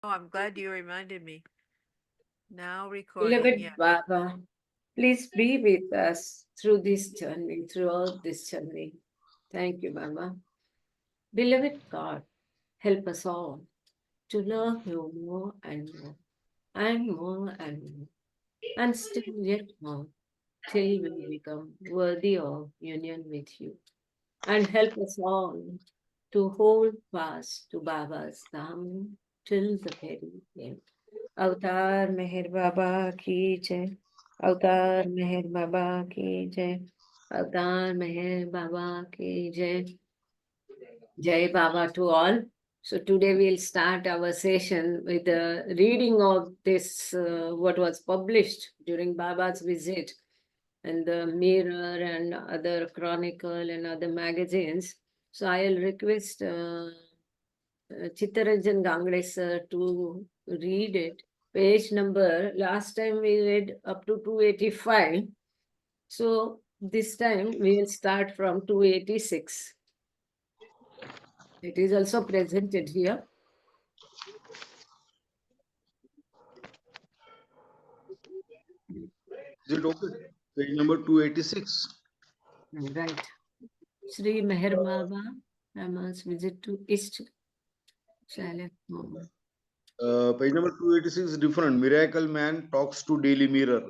Oh, I'm glad you reminded me. Now recording, Beloved yeah. Baba, please be with us through this journey, throughout this journey. Thank you, Baba. Beloved God, help us all to love you more and more, and more and more, and still yet more, till we become worthy of union with you. And help us all to hold fast to Baba's thumb till the very end. अवतार मेहर बाबा की जय। अवतार मेहर बाबा की जय। अवतार मेहर बाबा की जय। Jai Baba to all. So today we'll start our session with the reading of this, what was published during Baba's visit and the Mirror and other Chronicle and other magazines. So I'll request Chittaranjan Gangde sir to read it. Page number, last time we read up to 285. So this time we will start from 286. It is also presented here. Is it okay? Page number 286. Right. Sri Meher Baba, Rama's visit to East Chalet. Page number 286 is different. Miracle Man talks to Daily Mirror.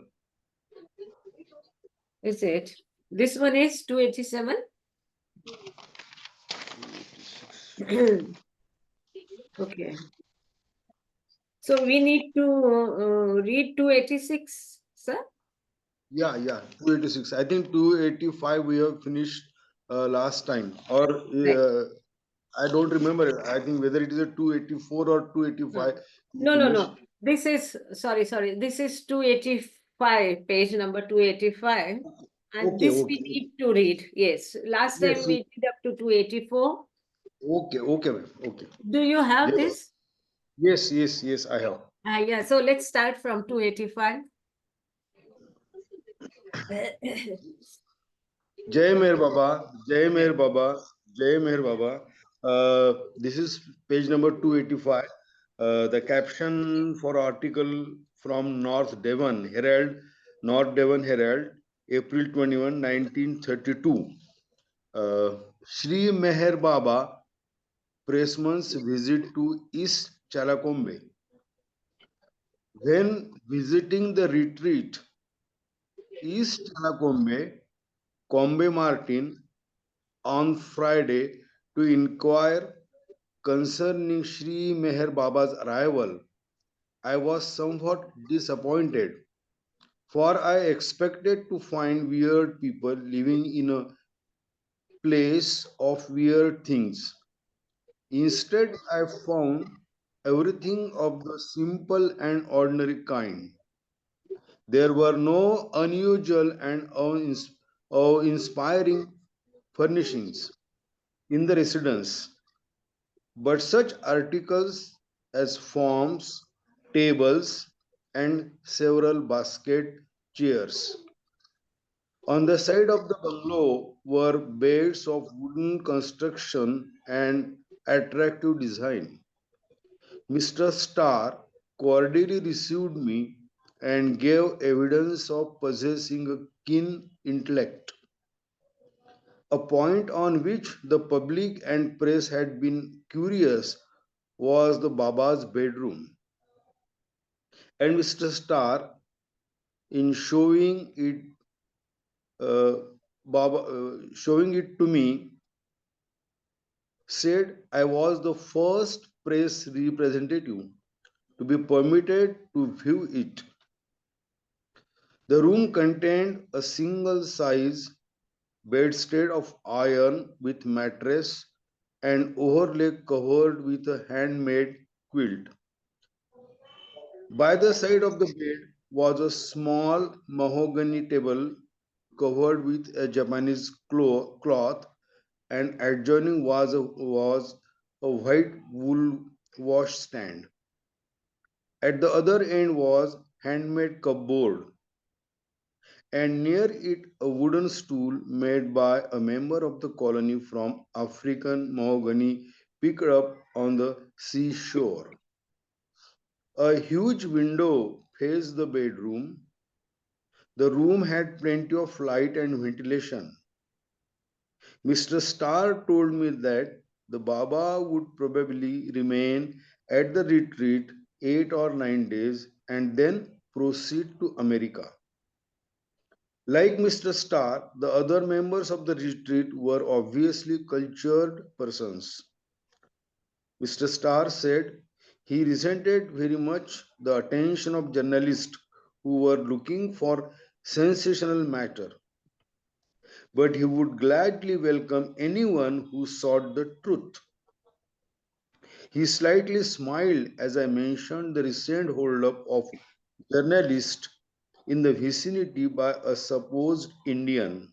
Is it? This one is 287. Okay. So we need to read 286, sir? Yeah, 286. I think 285 we have finished last time. Or Right. I don't remember. I think whether it is a 284 or No, 285 we no, no, finished. no. This is, sorry. This is 285, page number 285. And Okay, this we okay. need to read. Yes. Last time Yes, we did up to 284. okay, ma'am. Okay. Do you have Jai Baba. this? Yes, I have. Yeah, so let's start from 285. Jai Meher Baba, Jai Meher Baba, Jai Meher Baba. This is page number 285. The caption for article from North Devon Herald, April 21, 1932. Uh, Shri Meher Baba, pressman's visit to East Chalakombe. When visiting the retreat, East Chalakombe, Combe Martin, on Friday to inquire concerning Sri Meher Baba's arrival, I was somewhat disappointed, for I expected to find weird people living in a place of weird things. Instead, I found everything of the simple and ordinary kind. There were no unusual and awe-inspiring furnishings in the residence, but such articles as forms, tables, and several basket chairs. On the side of the bungalow were beds of wooden construction and attractive design. Mr. Starr cordially received me and gave evidence of possessing a keen intellect, a point on which the public and press had been curious was the Baba's bedroom, and Mr. Starr, in uh, showing it to me, said I was the first press representative to be permitted to view it. The room contained a single-size bedstead of iron with mattress and overlay covered with a handmade quilt. By the side of the bed was a small mahogany table covered with a Japanese cloth, and adjoining was a white wool washstand. At the other end was handmade cupboard, and near it a wooden stool made by a member of the colony from African mahogany picked up on the seashore. A huge window faced the bedroom. The room had plenty of light and ventilation. Mr. Starr told me that the Baba would probably remain at the retreat 8 or 9 days and then proceed to America. Like Mr. Starr, the other members of the retreat were obviously cultured persons. Mr. Starr said he resented very much the attention of journalists who were looking for sensational matter, but he would gladly welcome anyone who sought the truth. He slightly smiled as I mentioned the recent holdup of journalist in the vicinity by a supposed Indian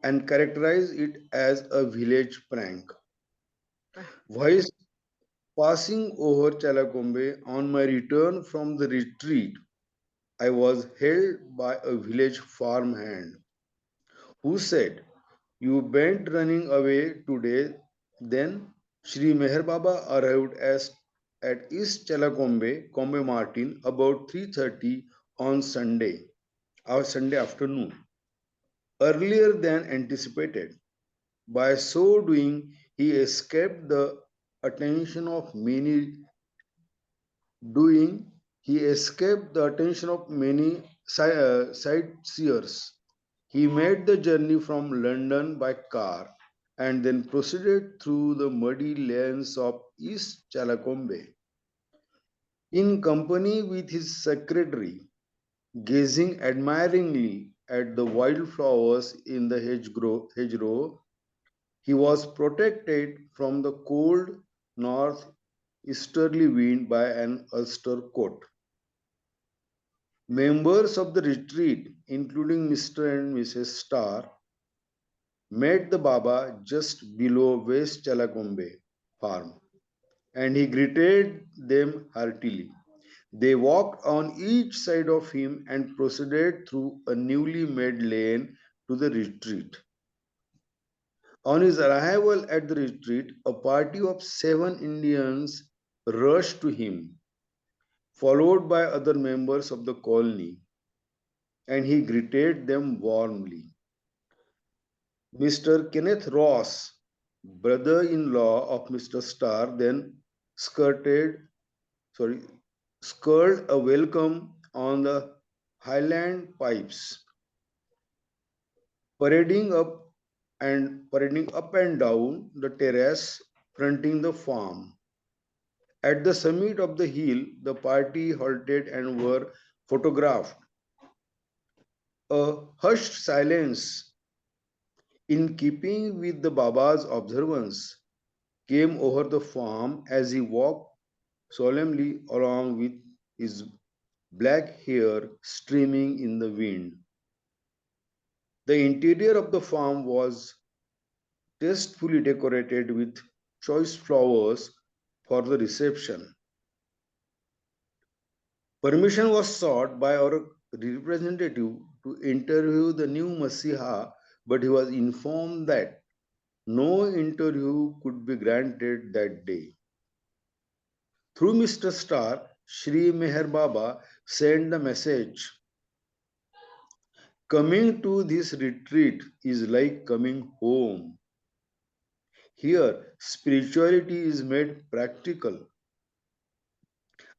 and characterized it as a village prank. Whilst passing over Chalakombe on my return from the retreat, I was hailed by a village farmhand who said, "You went running away today." Then Sri Meher Baba arrived at East Chalakombe, Kombe Martin, about 3:30 on Sunday, our Sunday afternoon, earlier than anticipated. By so doing, he escaped the attention of many doing he escaped the attention of many sightseers. He made the journey from London by car and then proceeded through the muddy lanes of East Chalakombe in company with his secretary, gazing admiringly at the wildflowers in the hedgerow. He was protected from the cold northeasterly wind by an ulster coat. Members of the retreat, including Mr. and Mrs. Starr, met the Baba just below West Chalakombe farm, and he greeted them heartily. They walked on each side of him and proceeded through a newly made lane to the retreat. On his arrival at the retreat, a party of 7 Indians rushed to him, followed by other members of the colony, and he greeted them warmly. Mr. Kenneth Ross, brother-in-law of Mr. Starr, then skirted, sorry, skirled a welcome on the Highland pipes, parading up and down the terrace fronting the farm. At the summit of the hill, the party halted and were photographed. A hushed silence, in keeping with the Baba's observance, came over the farm as he walked solemnly along with his black hair streaming in the wind. The interior of the farm was tastefully decorated with choice flowers for the reception. Permission was sought by our representative to interview the new Masiha, but he was informed that no interview could be granted that day. Through Mr. Starr, Sri Meher Baba sent the message: "Coming to this retreat is like coming home. Here, spirituality is made practical.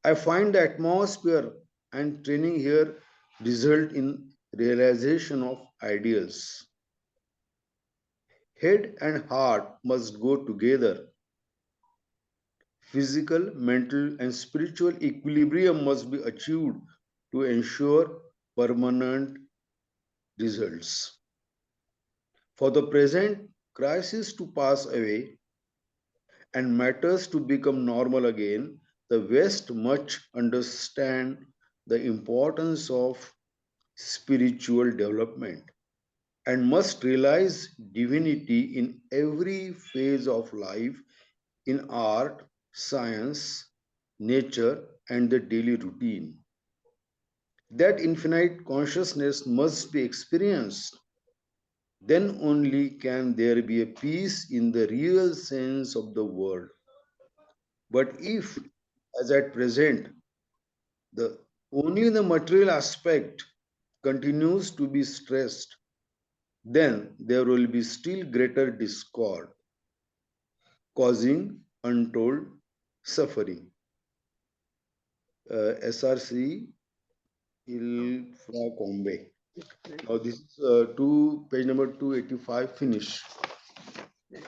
I find the atmosphere and training here result in realization of ideals. Head and heart must go together. Physical, mental, and spiritual equilibrium must be achieved to ensure permanent results. For the present crisis to pass away and matters to become normal again, the West must understand the importance of spiritual development and must realize divinity in every phase of life, in art, science, nature, and the daily routine. That infinite consciousness must be experienced. Then only can there be a peace in the real sense of the word. But if, as at present, The only the material aspect continues to be stressed, then there will be still greater discord, causing untold suffering. SRC Ilfracombe. Now this is page number 285 finish.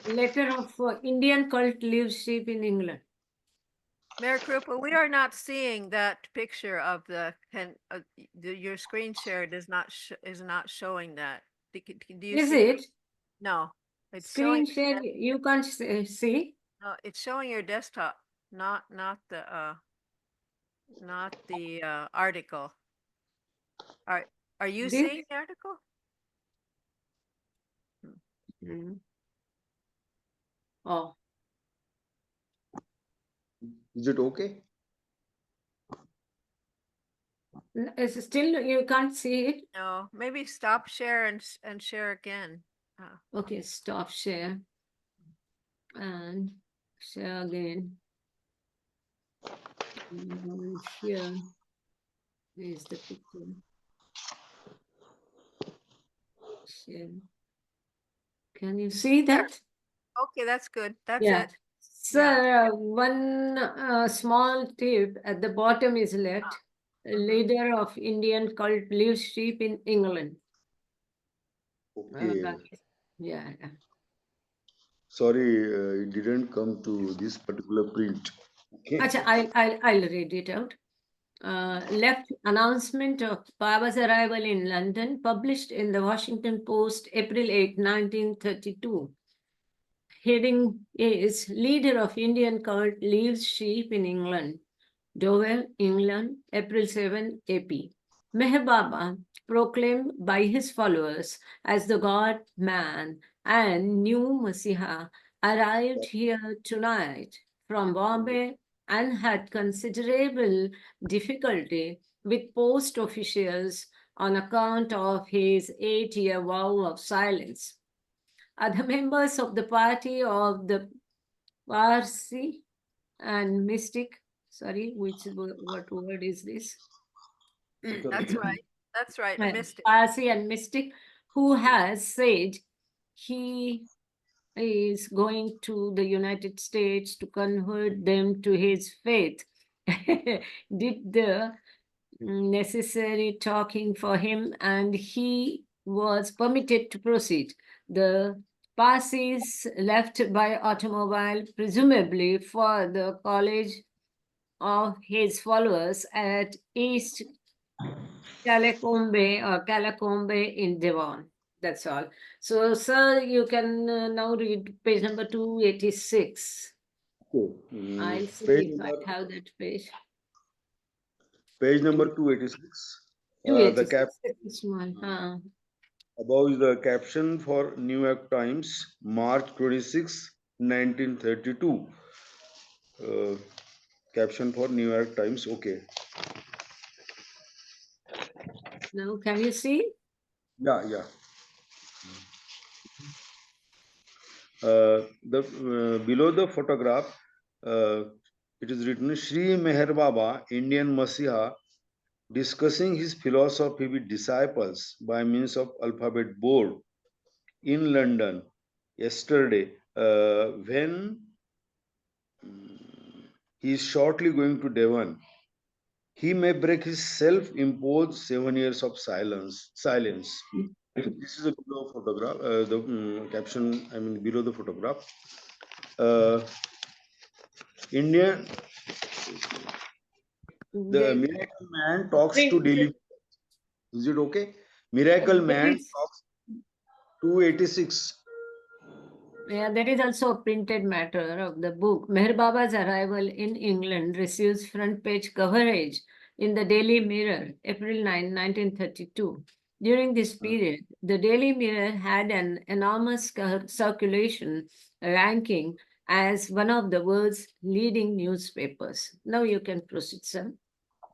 Letter of Indian cult leadership in England. Meherkrupa, we are not seeing that picture of your screen share is not showing that. Do you Is see it? No, it's Screen showing. share, you can't see? No, it's showing your desktop, not the article. Are you This? seeing the article? Mm. Oh, Is it okay? it's still you can't see it? No, maybe stop share and share again. Okay, stop share and share again. And here is the picture. Share. Can you see that? Okay, that's good. That's Yeah. it. So Yeah. one small tip at the bottom is left. Leader of Indian cult leadership in England. Okay. Yeah. Sorry, it didn't come to this particular print. Okay. Acha, I'll read it out. Left announcement of Baba's arrival in London, published in the Washington Post, April 8, 1932. Heading is Leader of Indian Cult leaves sheep in England. Dover, England, April 7, AP. Meher Baba, proclaimed by his followers as the God-man and new Messiah, arrived here tonight from Bombay and had considerable difficulty with post officials on account of his 8-year vow of silence. Other members of the party of the Parsi and mystic, sorry, what word is this? That's right. That's right. Mystic. Parsi and mystic, who has said he is going to the United States to convert them to his faith, did the necessary talking for him, and he was permitted to proceed. The Parsis left by automobile, presumably for the college of his followers at East Callacombe in Devon. That's all. So, sir, you can now read page number 286. Okay. I'll see Page if I number, have that page. page number 286. The 286. cap It's small. above is the caption for New York Times, March 26, 1932. Caption for New York Times. Okay. Now, can you see? Yeah, yeah. Below the photograph, it is written Sri Meher Baba, Indian Messiah, discussing his philosophy with disciples by means of alphabet board in London yesterday, when he is shortly going to Devon. He may break his self-imposed 7 years of silence. This is a below photograph. The caption, I mean, below the photograph. Indian, the miracle man talks to daily. Is it okay? Miracle man talks 286. Yeah, there is also a printed matter of the book. Meher Baba's arrival in England receives front page coverage in the Daily Mirror, April 9, 1932. During this period, the Daily Mirror had an enormous circulation, ranking as one of the world's leading newspapers. Now you can proceed, sir,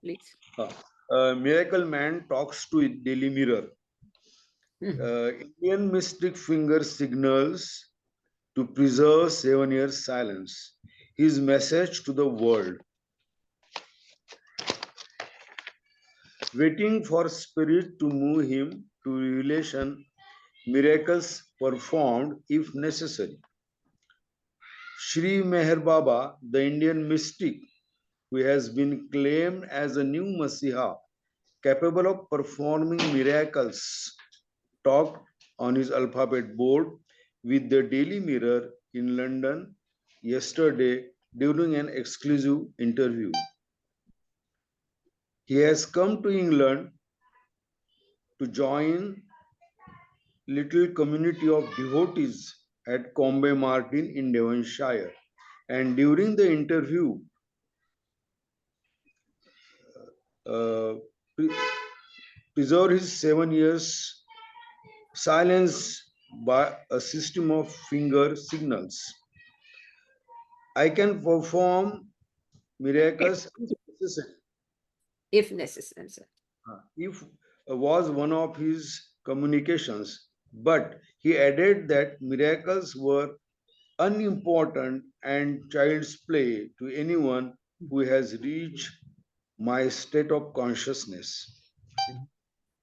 please. Miracle man talks to Daily Mirror. Indian mystic finger signals to preserve 7 years silence. His message to the world. waiting for spirit to move him to revelation, miracles performed if necessary. Sri Meher Baba, the Indian mystic who has been claimed as a new Messiah capable of performing miracles, talked on his alphabet board with the Daily Mirror in London yesterday during an exclusive interview. He has come to England to join little community of devotees at Combe Martin in Devonshire. And during the interview, uh, preserved his 7 years silence by a system of finger signals. I can perform miracles If necessary, sir. if was one of his communications, but he added that miracles were unimportant and child's play to anyone who has reached my state of consciousness.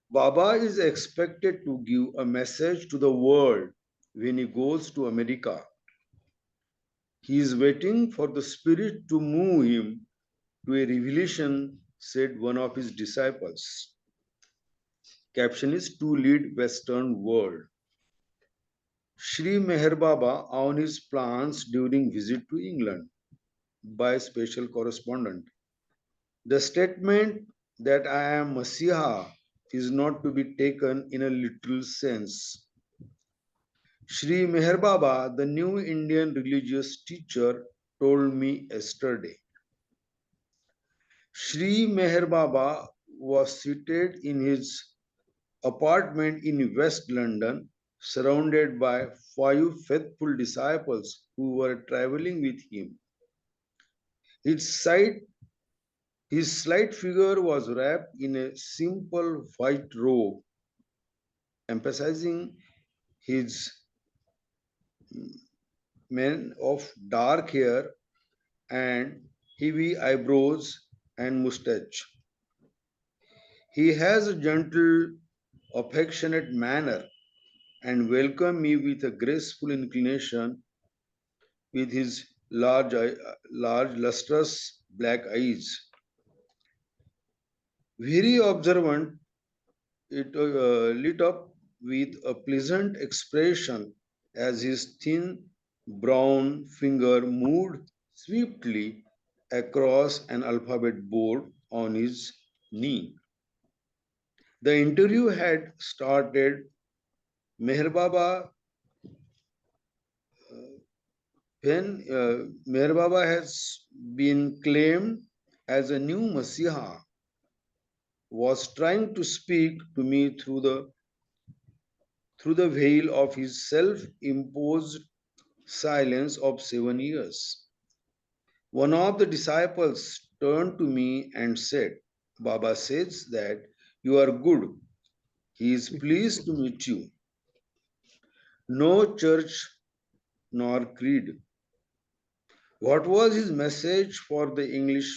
Baba is expected to give a message to the world when he goes to America. He is waiting for the Spirit to move him to a revelation, said one of his disciples. Caption is to lead Western world. Sri Meher Baba on his plans during visit to England by special correspondent. The statement that I am Messiah is not to be taken in a literal sense. Sri Meher Baba, the new Indian religious teacher, told me yesterday. Sri Meher Baba was seated in his apartment in West London, surrounded by 5 faithful disciples who were traveling with him. His, side, his slight figure was wrapped in a simple white robe, emphasizing his mane of dark hair and heavy eyebrows and mustache. He has a gentle, affectionate manner and welcomed me with a graceful inclination with his large lustrous black eyes. Very observant, it lit up with a pleasant expression as his thin brown finger moved swiftly across an alphabet board on his knee. The interview had started. Meher Baba, when Meher Baba has been claimed as a new Messiah, was trying to speak to me through the veil of his self-imposed silence of 7 years. One of the disciples turned to me and said, Baba says that you are good. He is pleased to meet you. No church nor creed. What was his message for the English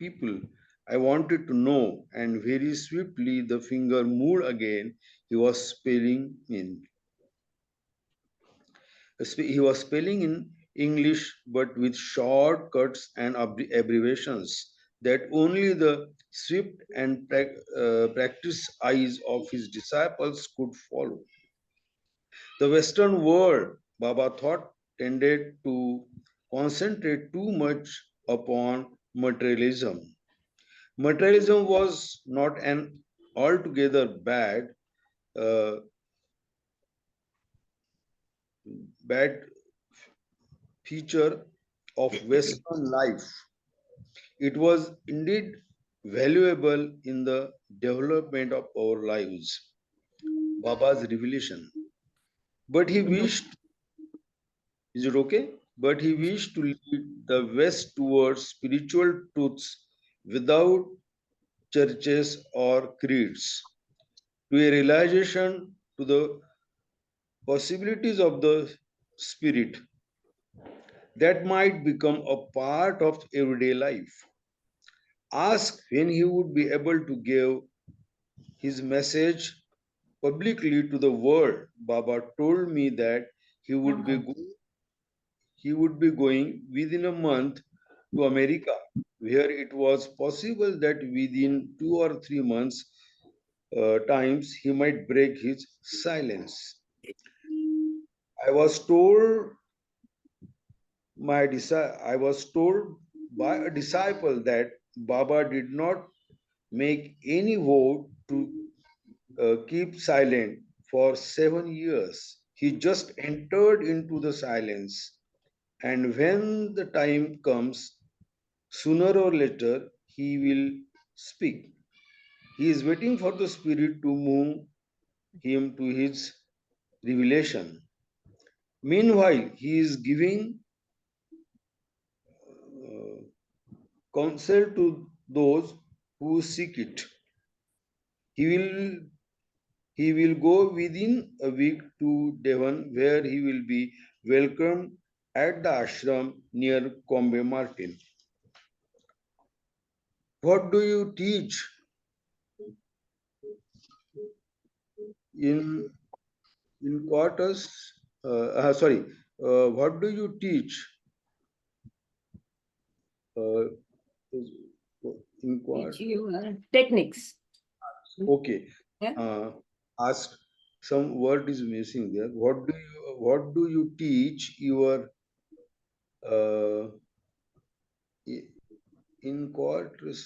people? I wanted to know, and very swiftly the finger moved again. He was spelling in. He was spelling in English, but with short cuts and abbreviations that only the swift and practiced eyes of his disciples could follow. The Western world, Baba thought, tended to concentrate too much upon materialism. Materialism was not an altogether uh, bad feature of Western life. It was indeed valuable in the development of our lives. Baba's revelation. But he wished, is it okay? But he wished to lead the West towards spiritual truths without churches or creeds, to a realization to the possibilities of the spirit that might become a part of everyday life. Asked when he would be able to give his message publicly to the world. Baba told me that he would be going within a month to America, where it was possible that within 2 or 3 months times he might break his silence. I was told I was told by a disciple that Baba did not make any vow to keep silent for 7 years. He just entered into the silence, and when the time comes, sooner or later, he will speak. He is waiting for the Spirit to move him to his revelation. Meanwhile, he is giving uh, counsel to those who seek it. He will he will go within a week to Devon, where he will be welcomed at the ashram near Combe Martin. What do you teach in quarters? Sorry, what do you teach uh, in Teach quarters? you techniques. Okay. Yeah. Asked, some word is missing there. What do you teach your uh, i- in quarters?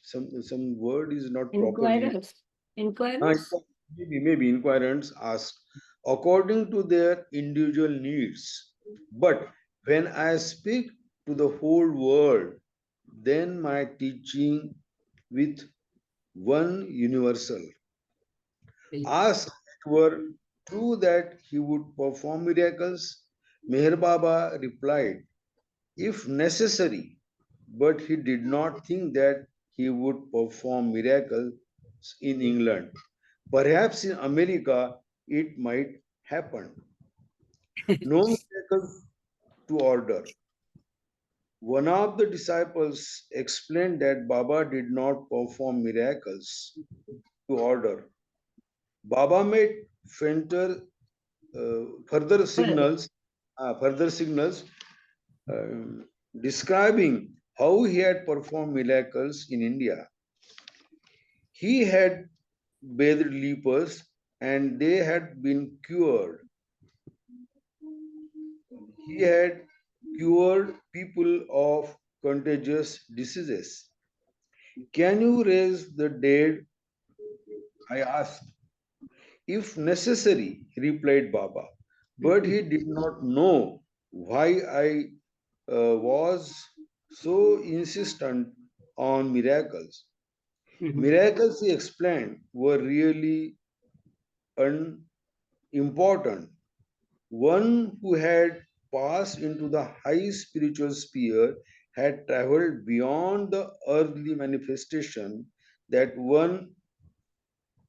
Some word is not properly. Inquirers. Inquirers. Maybe inquirants asked according to their individual needs. But when I speak to the whole world, then my teaching with one universal. Asked if it were true that he would perform miracles, Meher Baba replied, if necessary, but he did not think that he would perform miracles in England. Perhaps in America it might happen. No miracles to order. One of the disciples explained that Baba did not perform miracles to order. Baba made fainter, further signals, further signals um, describing how he had performed miracles in India. He had bathed lepers and they had been cured. He had cured people of contagious diseases. Can you raise the dead? I asked. If necessary, replied Baba. But he did not know why I was so insistent on miracles. Miracles, he explained, were really unimportant. One who had passed into the high spiritual sphere had traveled beyond the earthly manifestation that one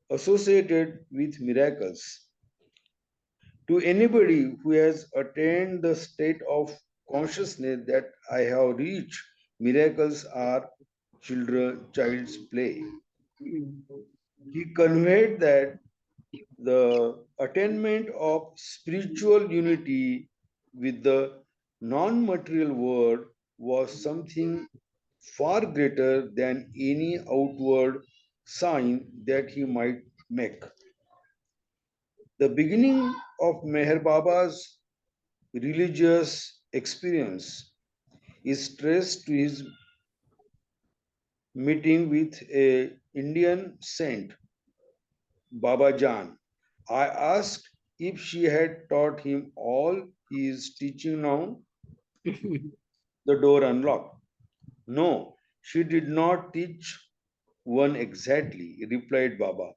associated with miracles. To anybody who has attained the state of consciousness that I have reached, miracles are child's play. He conveyed that the attainment of spiritual unity with the non-material world was something far greater than any outward sign that he might make. The beginning of Meher Baba's religious experience is traced to his meeting with a Indian saint, Baba Jan. I asked if she had taught him all he is teaching now. The door unlocked. No, she did not teach one exactly, replied Baba.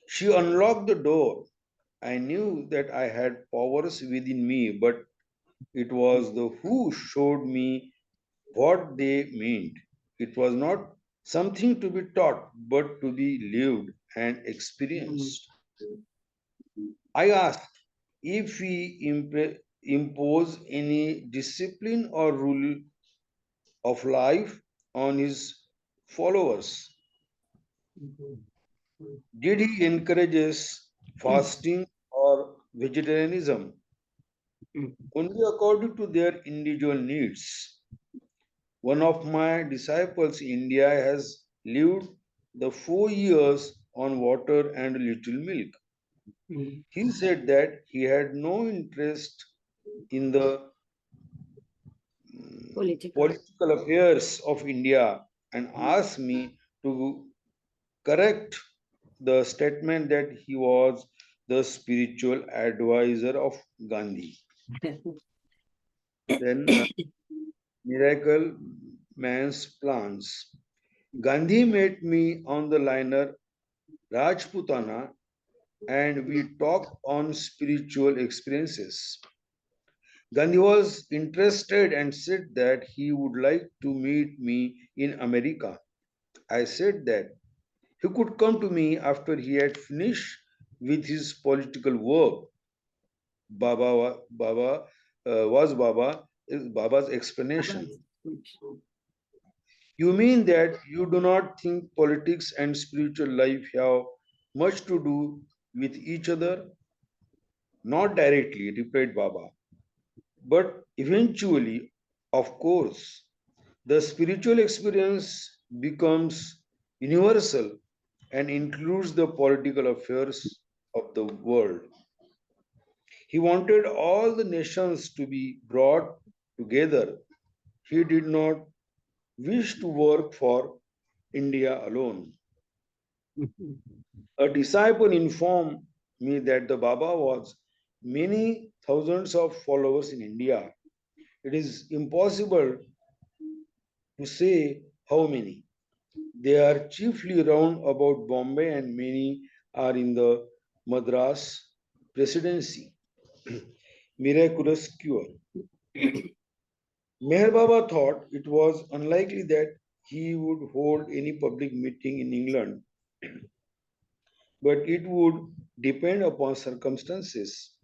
She unlocked the door. I knew that I had powers within me, but it was the who showed me what they meant. It was not something to be taught, but to be lived and experienced. I asked if we impose any discipline or rule of life on his followers. Did he encourages fasting or vegetarianism? Only according to their individual needs. One of my disciples in India has lived the 4 years on water and little milk. He said that he had no interest in the Political. political affairs of India and asked me to correct the statement that he was the spiritual advisor of Gandhi. Then, miracle man's plans. Gandhi met me on the liner Rajputana and we talked on spiritual experiences. Gandhi was interested and said that he would like to meet me in America. I said that he could come to me after he had finished with his political work. Baba was Baba's explanation. You mean that you do not think politics and spiritual life have much to do with each other? Not directly, replied Baba. But eventually, of course, the spiritual experience becomes universal and includes the political affairs of the world. He wanted all the nations to be brought together. He did not wish to work for India alone. A disciple informed me that the Baba was many thousands of followers in India. It is impossible to say how many. They are chiefly round about Bombay and many are in the Madras presidency. Miraculous cure. Meher Baba thought it was unlikely that he would hold any public meeting in England, but it would depend upon circumstances.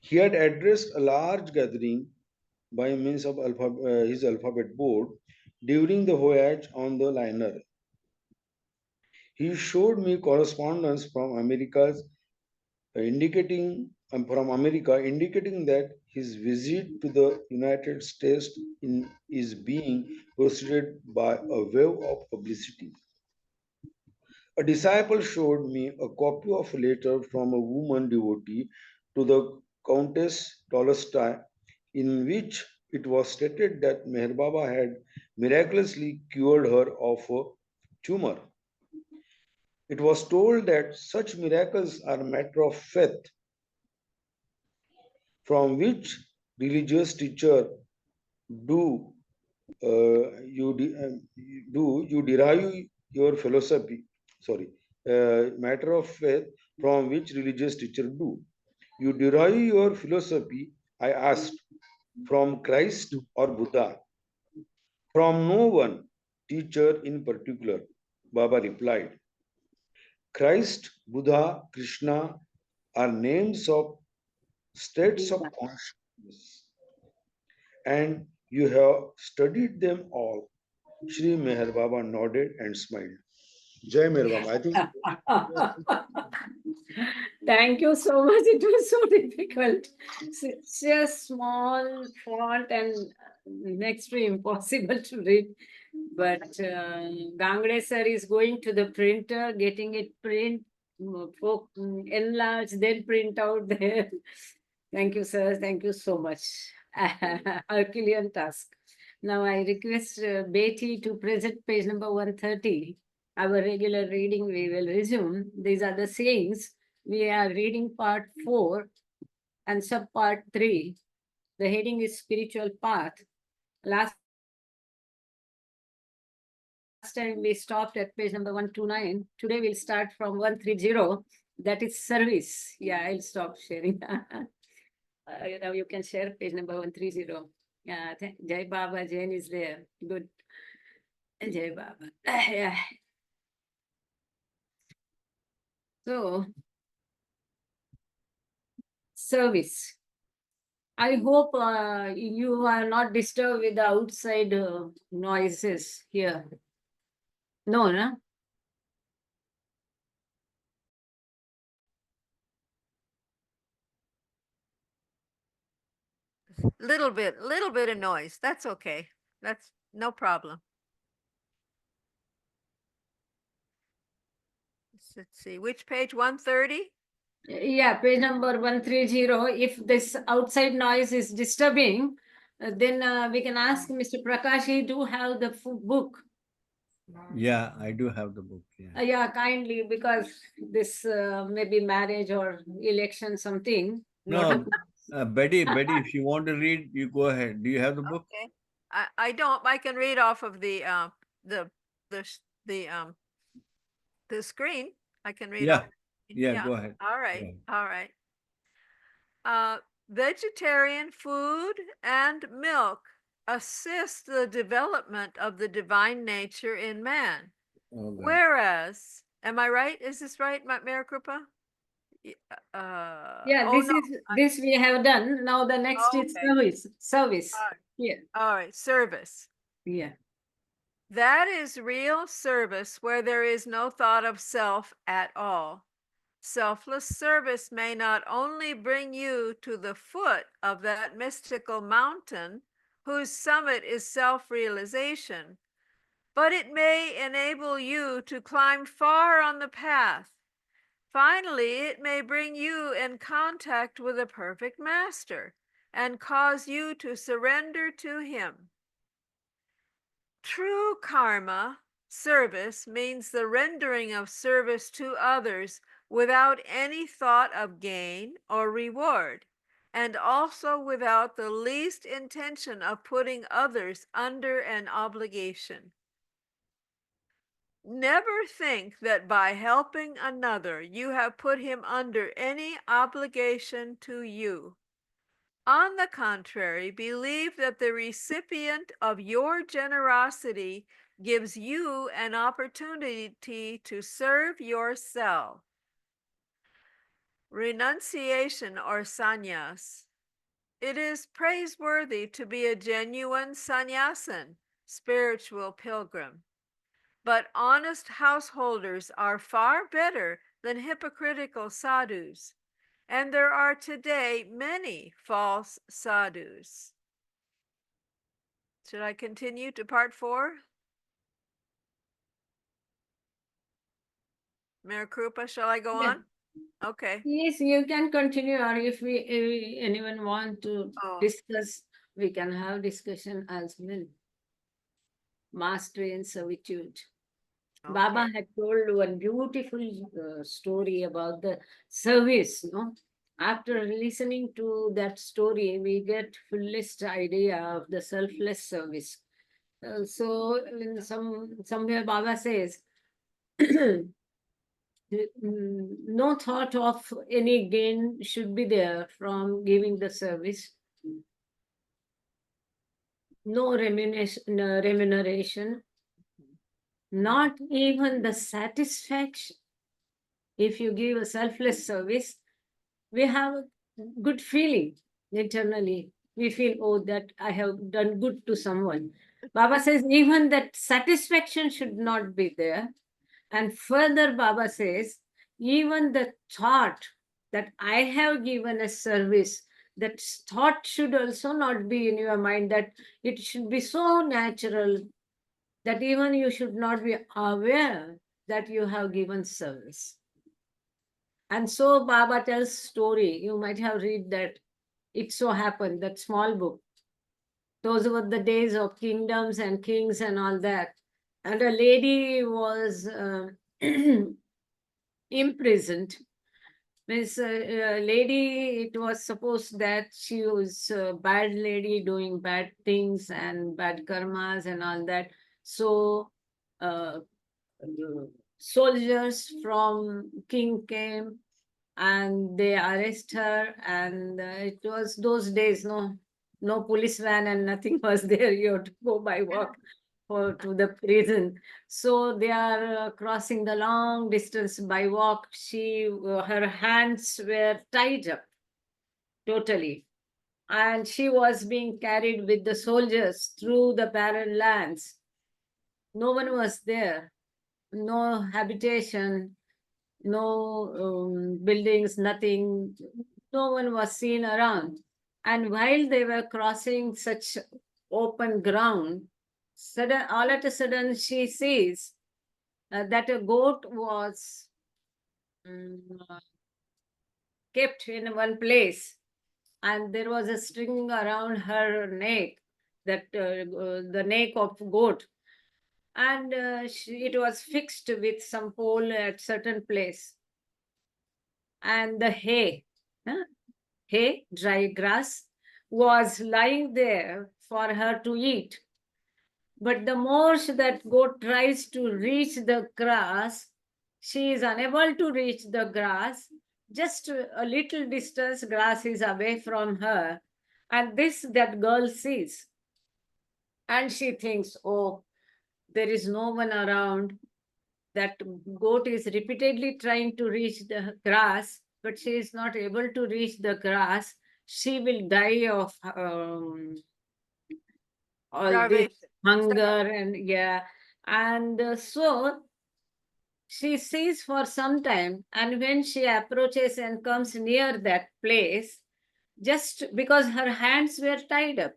He had addressed a large gathering by means of his alphabet board during the voyage on the liner. He showed me correspondence from America indicating that his visit to the United States is being preceded by a wave of publicity. A disciple showed me a copy of a letter from a woman devotee to the Countess Tolstoy, in which it was stated that Meher Baba had miraculously cured her of a tumor. It was told that such miracles are a matter of faith, from which religious teacher do you derive your philosophy? Sorry, matter of faith from which religious teacher do you derive your philosophy? I asked. From Christ or Buddha? From no one teacher in particular. Baba replied. Christ, Buddha, Krishna are names of states of consciousness, and you have studied them all. Shri Meher Baba nodded and smiled. Jai Meher Baba. I think Thank you so much. It was so difficult. Such a small font and next to impossible to read. But Gangde sir is going to the printer, getting it enlarged, then print out there. Thank you, sir. Thank you so much. Herculean task. Now I request Betty to present page number 130. Our regular reading we will resume. These are the sayings. We are reading part 4 and sub part 3. The heading is spiritual path. Last time we stopped at page number 129. Today we'll start from 130. That is service. Yeah, I'll stop sharing. Now you can share page number 130. Yeah, Jai Baba Jain is there. Good. Jai Baba. Yeah. So, service. I hope you are not disturbed with the outside noises here. No, no? Little bit of noise. That's okay. That's no problem. Let's see, which page? 130? Yeah, page number 130. If this outside noise is disturbing, then we can ask Mr. Prakash. He do have the book. Yeah, I do have the book. Yeah. Yeah, kindly, because this maybe marriage or election something. No, Betty, if you want to read, you go ahead. Do you have the book? Okay. I don't. I can read off of the the the the screen. I can read Yeah. off. Yeah, go ahead. All right. Go ahead. All right. Vegetarian food and milk assist the development of the divine nature in man. Okay. Whereas, am I right? Is this right, Meherkrupa? Yeah, Oh this no. is this we have done. Now the next is Okay. service. Service. All right. Yeah. All right. Service. Yeah. That is real service where there is no thought of self at all. Selfless service may not only bring you to the foot of that mystical mountain whose summit is self realization, but it may enable you to climb far on the path. Finally, it may bring you in contact with a perfect master and cause you to surrender to him. True karma, service, means the rendering of service to others without any thought of gain or reward, and also without the least intention of putting others under an obligation. Never think that by helping another you have put him under any obligation to you. On the contrary, believe that the recipient of your generosity gives you an opportunity to serve yourself. Renunciation or sannyas. It is praiseworthy to be a genuine sannyasin, spiritual pilgrim. But honest householders are far better than hypocritical sadhus, and there are today many false sadhus. Should I continue to part 4? Meherkrupa, shall I go Yeah. on? Okay. Yes, you can continue, or if anyone want to Oh. discuss, we can have discussion as well. Mastery and servitude. Baba Okay. had told one beautiful story about the service. No, after listening to that story, we get fullest idea of the selfless service. So, in somewhere Baba says, no thought of any gain should be there from giving the service. No remuneration, not even the satisfaction. If you give a selfless service, we have a good feeling internally. We feel, oh, that I have done good to someone. Baba says even that satisfaction should not be there. And further, Baba says, even the thought that I have given a service, that thought should also not be in your mind, that it should be so natural that even you should not be aware that you have given service. And so Baba tells story. You might have read that. It so happened, that small book. Those were the days of kingdoms and kings and all that. And a lady was imprisoned. Means lady, it was supposed that she was a bad lady doing bad things and bad karmas and all that. So soldiers from king came and they arrest her, and it was those days, no police van and nothing was there. You have to go by walk to the prison. So they are crossing the long distance by walk. Her hands were tied up totally, and she was being carried with the soldiers through the barren lands. No one was there, no habitation, no buildings, nothing. No one was seen around. And while they were crossing such open ground, all at a sudden she sees that a goat was mm, uh, kept in one place, and there was a string around her neck, that the neck of goat, and it was fixed with some pole at certain place, and the huh, hay, dry grass, was lying there for her to eat. But the more that goat tries to reach the grass, she is unable to reach the grass. Just a little distance, grass is away from her. And this that girl sees. And she thinks, oh, there is no one around. That goat is repeatedly trying to reach the grass, but she is not able to reach the grass. She will die of all this Starvation. hunger, and yeah. And so she sees for some time, and when she approaches and comes near that place, just because her hands were tied up,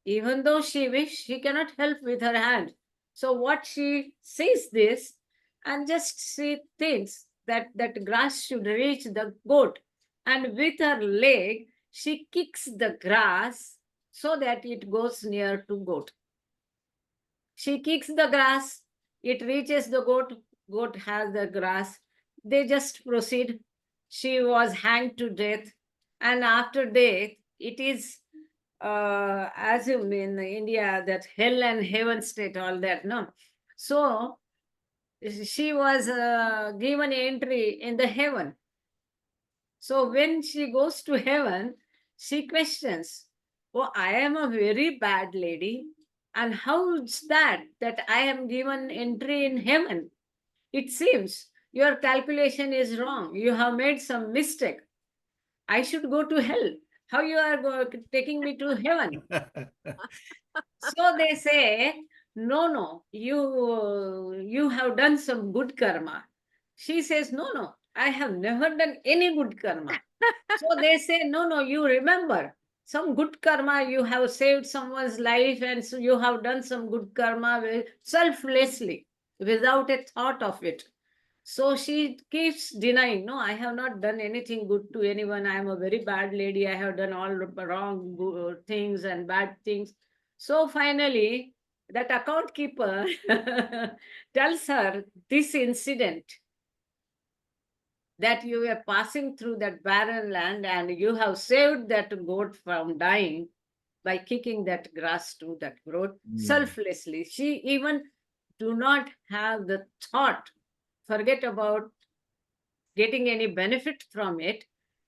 even though she wished, she cannot help with her hand. So what she sees this, and just she thinks that that grass should reach the goat, and with her leg she kicks the grass so that it goes near to goat. She kicks the grass, it reaches the goat, goat has the grass. They just proceed. She was hanged to death, and after death, it is as in India, that hell and heaven state, all that, no? So she was given entry in the heaven. So when she goes to heaven, she questions, oh, I am a very bad lady. And how's that I am given entry in heaven? It seems your calculation is wrong. You have made some mistake. I should go to hell. How you are taking me to heaven? So they say, no, no, you have done some good karma. She says, no, no, I have never done any good karma. So they say, no, no, you remember some good karma, you have saved someone's life, and so you have done some good karma selflessly, without a thought of it. So she keeps denying, no, I have not done anything good to anyone. I am a very bad lady. I have done all wrong things and bad things. So finally, that account keeper tells her this incident, that you were passing through that barren land and you have saved that goat from dying by kicking that grass to that goat selflessly. She even do not have the thought, forget about getting any benefit from it.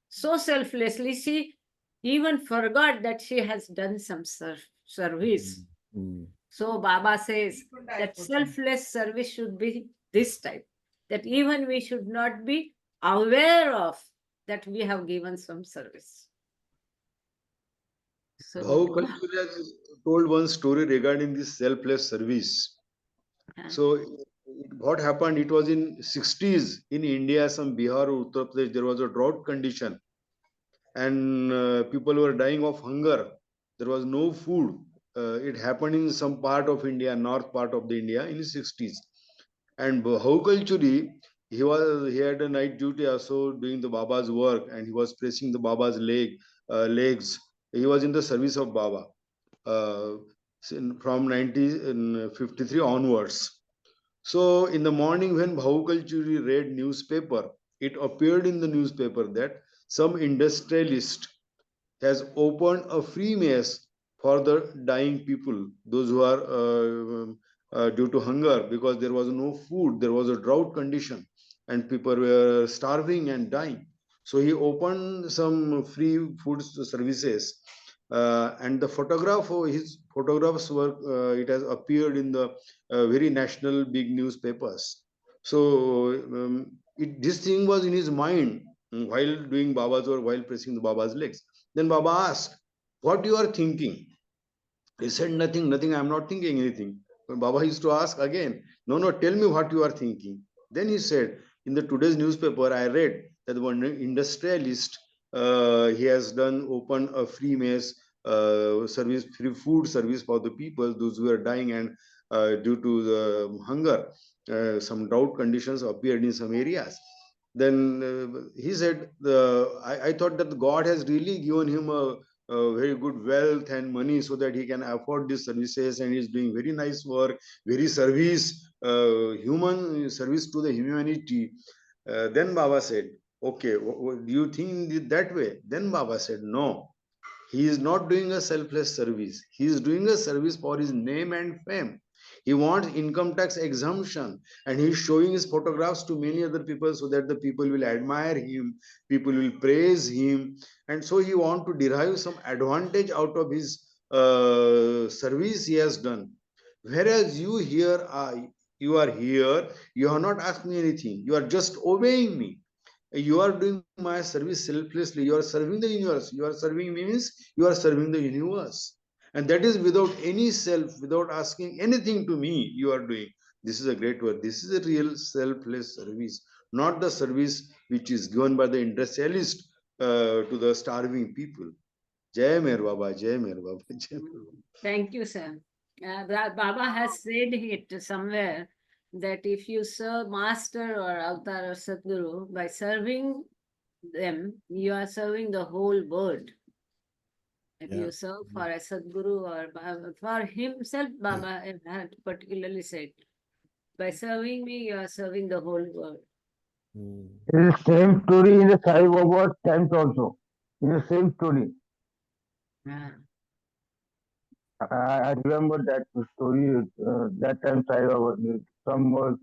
So selflessly, she even forgot that she has done some service. So Baba says that selfless service should be this type, that even we should not be aware of that we have given some service. Bhau So, Kalpuri has told one story regarding this selfless service. So what happened? It was in 60s in India, some Bihar or Uttar Pradesh. There was a drought condition, and people were dying of hunger. There was no food. It happened in some part of India, north part of the India, in the 60s. And Bhaukalchuri, he had a night duty also doing the Baba's work, and he was pressing the Baba's legs. He was in the service of Baba uh, from 1953 onwards. So in the morning when Bhaukalchuri read newspaper, it appeared in the newspaper that some industrialist has opened a free mess for the dying people, those who are due to hunger, because there was no food, there was a drought condition, and people were starving and dying. So he opened some free food services, and the his photographs were it has appeared in the very national big newspapers. So this thing was in his mind while doing Baba's work, while pressing the Baba's legs. Then Baba asked, what you are thinking? He said, nothing, nothing, I am not thinking anything. But Baba used to ask again, no, no, tell me what you are thinking. Then he said, in the today's newspaper, I read that one industrialist he has done opened a free mess service, free food service for the people, those who are dying and due to the hunger, some drought conditions appeared in some areas. Then he said, I thought that God has really given him a very good wealth and money so that he can afford these services, and he's doing very nice work, very service, human service to the humanity. Then Baba said, okay, do you think it that way? Then Baba said, no, he is not doing a selfless service. He is doing a service for his name and fame. He wants income tax exemption, and he is showing his photographs to many other people so that the people will admire him, people will praise him, and so he want to derive some advantage out of his service he has done. Whereas you are here, you have not asked me anything. You are just obeying me. You are doing my service selflessly. You are serving the universe. You are serving me means you are serving the universe, and that is without any self, without asking anything to me. You are doing this is a great word. This is a real selfless service, not the service which is given by the industrialist to the starving people. Jai Mer Baba, Jai Mer Baba, Jai Mer Baba. Thank you, sir. Baba has said it somewhere that if you serve Master or Avatar or Sadguru, by serving them, you are serving the whole world. If Yeah. you serve for a Sadguru or for himself, Baba had particularly said, by serving me, you are serving the whole world. Mm. It is same story in the Sai Baba times also. In the same story. Ah. I remember that story. That time Sai Baba, some was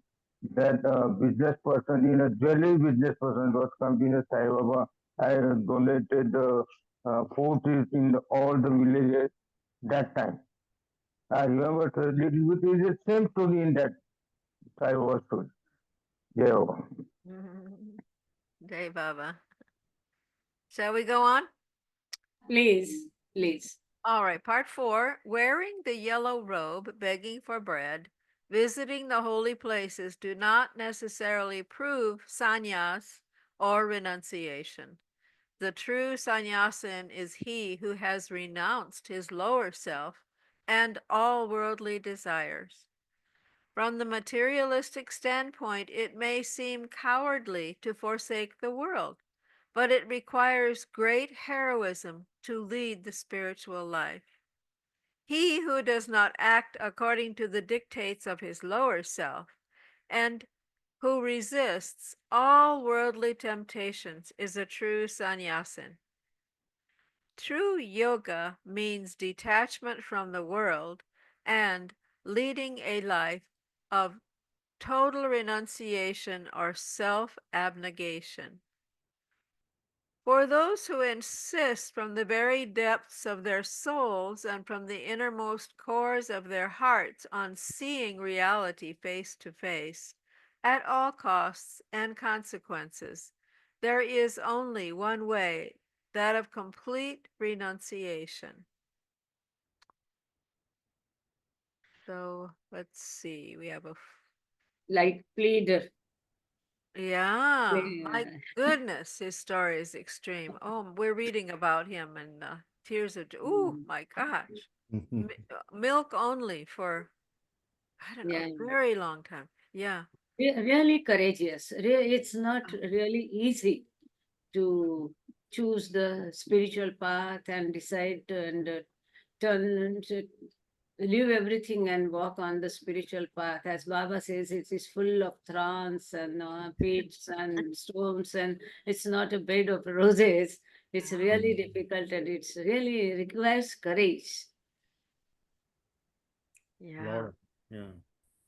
that business person in a jewelry business person was come in a Sai Baba. I donated food in all the villages that time. I remember a little bit. It is the same story in that Sai Baba story. Yeah. Jai Baba. Shall we go on? Please, please. All right, part 4, wearing the yellow robe, begging for bread, visiting the holy places do not necessarily prove sannyas or renunciation. The true sannyasin is he who has renounced his lower self and all worldly desires. From the materialistic standpoint, it may seem cowardly to forsake the world, but it requires great heroism to lead the spiritual life. He who does not act according to the dictates of his lower self and who resists all worldly temptations is a true sannyasin. True yoga means detachment from the world and leading a life of total renunciation or self abnegation. For those who insist from the very depths of their souls and from the innermost cores of their hearts on seeing reality face to face, at all costs and consequences, there is only one way, that of complete renunciation. So let's see, we have a Like pleader. yeah, my Yeah. goodness, his story is extreme. Oh, we're reading about him and tears of oh Mm. my gosh. Milk only for I don't know, Yeah. a very long time. Yeah. Really courageous. It's not really easy to choose the spiritual path and decide and turn to leave everything and walk on the spiritual path. As Baba says, it is full of thorns and pits and storms, and it's not a bed of roses. It's really difficult and it's really requires courage. Yeah. Yeah.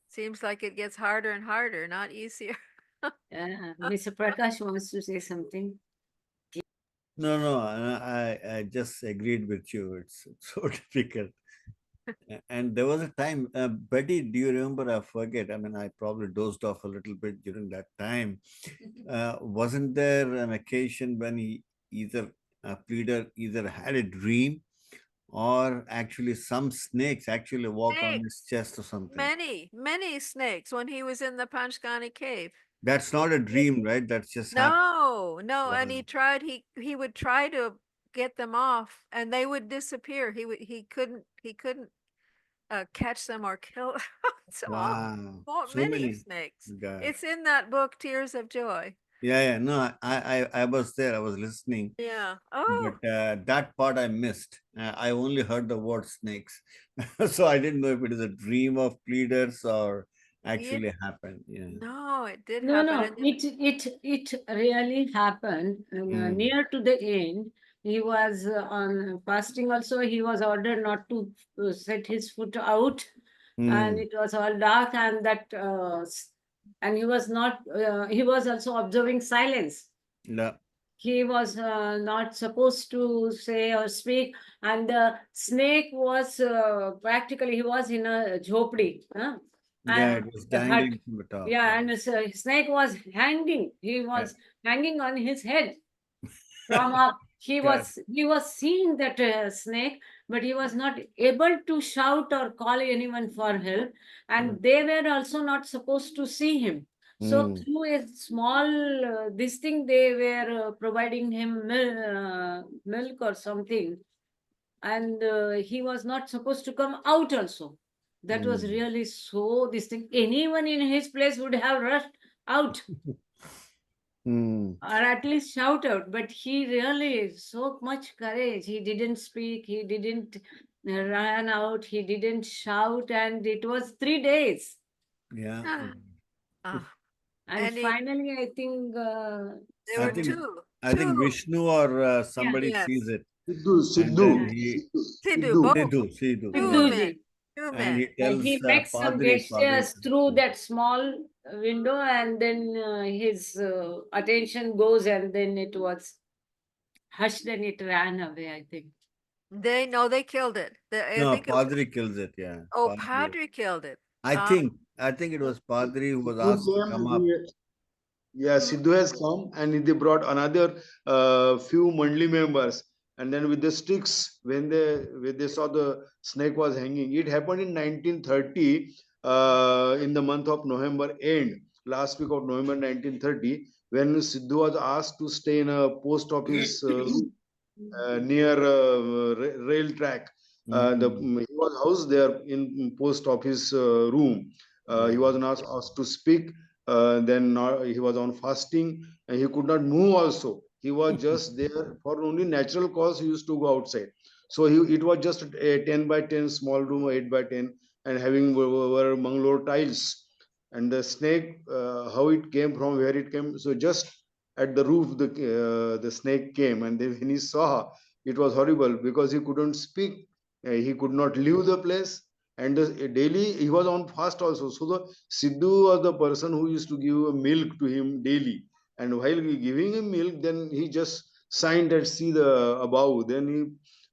Seems like it gets harder and harder, not easier. Mr. Prakash wants to say something. No, no, I just agreed with you. It's so difficult. And there was a time, Betty, do you remember? I forget. I mean, I probably dozed off a little bit during that time. Wasn't there an occasion when he either a pleader either had a dream or actually some snakes actually walk on his Snakes. chest or something? Many, many snakes when he was in the Panchgani cave. That's not a dream, right? That's just happened. No, no, Wow. and he would try to get them off, and they would disappear. He couldn't catch them or kill. It's Wow. So many many. snakes. God. It's in that book, Tears of Joy. Yeah. No, I was there. I was listening, Yeah. Oh, but that part I missed. I only heard the word snakes, so I didn't know if it is a dream of pleaders or yeah. actually happened. Yeah. No, it did No, happen. no, And it really happened Mm. near to the end. He was on fasting also. He was ordered not to set his foot out, and Mm. it was all dark, and and he was not. He was also observing silence. Yeah. He was not supposed to say or speak, and the snake was practically, he was in a jhopdi, Yeah. and It was the hut. dangling from the top. Yeah, Yeah. and the snake was hanging. He Yeah. was hanging on his head from up. God. He was seeing that snake, but he was not able to shout or call anyone for help, Yeah. and they were also not supposed to see him. So Mm. through a small this thing, they were providing him milk or something, and he was not supposed to come out also. That was Mm. really so this thing. Anyone in his place would have rushed out Mm. or at least shout out, but he really so much courage. He didn't speak, he didn't run out, he didn't shout, and it was 3 days. Yeah. ah, ah, And and it finally, I think, there I were think some, two, I think two. Vishnu or yeah, somebody sees Yes, it, Sidhu, and Sidhu, then yes. he Sidhu, Sidhu. both, Sidhu, two yeah, men, Sidhuji. two and he men. And tells he makes some Padri. gestures through that small window, and then his attention goes, and then it was hushed and it ran away, I think. They killed it. I No, think it was, Padri kills it. Yeah, oh, Padri. Padre killed it. I Uh, think I think it was Padri who was Sidhu asked to came, come up. yeah, Sidhu has come and they brought another few Mandli members. And then with the sticks, when they saw the snake was hanging, it happened in 1930, in the month of November end, last week of November 1930, when Sidhu was asked to stay in a post office near rail track. Mm, He was housed there in post office room. He yeah. was not asked to speak. Then he was on fasting and he could not move. Also, he was just there for only natural cause. He used to go outside. So it was just a 10 by 10 small room, 8 by 10, and having were Mangalore tiles. And the snake, how it came from, where it came. So just at the roof, the snake came, and then when he saw, it was horrible because he couldn't speak. He could not leave the place, and daily he was on fast also. So the Sidhu was the person who used to give milk to him daily, and while giving him milk, then he just signed that see the above. Then he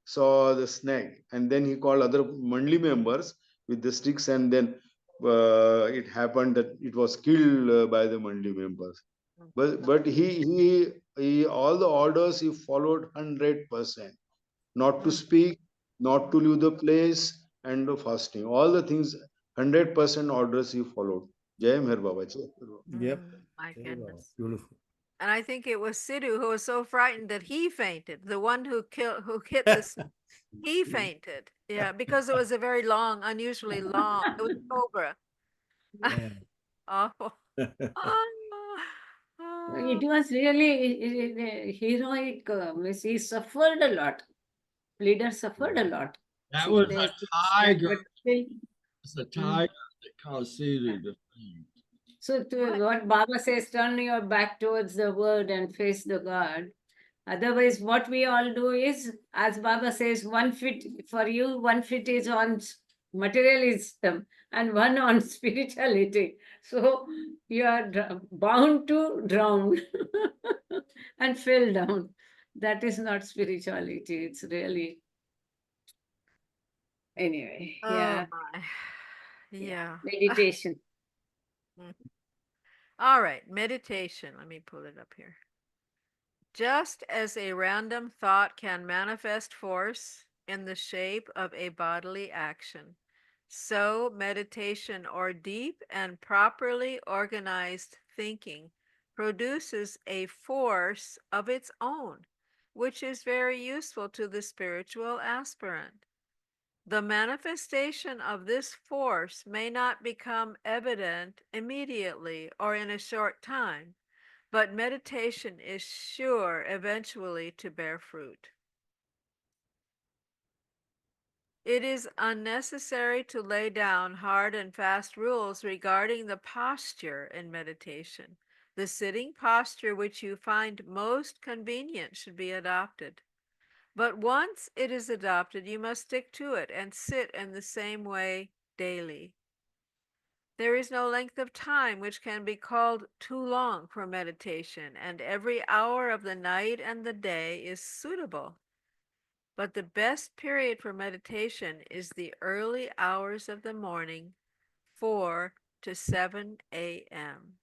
saw the snake, and then he called other Mandli members with the sticks, and then it happened that it was killed by the Mandli members. But he all the orders he followed 100%. Not to mm, speak, not to leave the place, and the fasting. All the things, 100% orders he followed. Jai Meher Baba. Jai Meher Baba. Yep. my Very well. goodness. Beautiful. And I think it was Sidhu who was so frightened that he fainted. The one who hit the he fainted. Yeah, because it was a very long, unusually long. It was a cobra. Yeah. Awful. It Oh, was really heroic. He suffered a lot. Leader suffered a lot. That 6 was a days, tiger. but still. It's a Mm. tiger that caused Caesar to faint. So what Baba says, turn your back towards the word and face the God. Otherwise, what we all do is, as Baba says, 1 foot for you, 1 foot is on materialism and one on spirituality. So you are bound to drown and fell down. That is not spirituality. It's really, anyway, oh yeah, my. yeah. Yeah. Meditation. Mhm. All right, meditation. Let me pull it up here. Just as a random thought can manifest force in the shape of a bodily action, So, meditation or deep and properly organized thinking produces a force of its own, which is very useful to the spiritual aspirant. The manifestation of this force may not become evident immediately or in a short time, but meditation is sure eventually to bear fruit. It is unnecessary to lay down hard and fast rules regarding the posture in meditation. The sitting posture which you find most convenient should be adopted. But once it is adopted, you must stick to it and sit in the same way daily. There is no length of time which can be called too long for meditation, and every hour of the night and the day is suitable. But the best period for meditation is the early hours of the morning, 4 to 7 a.m.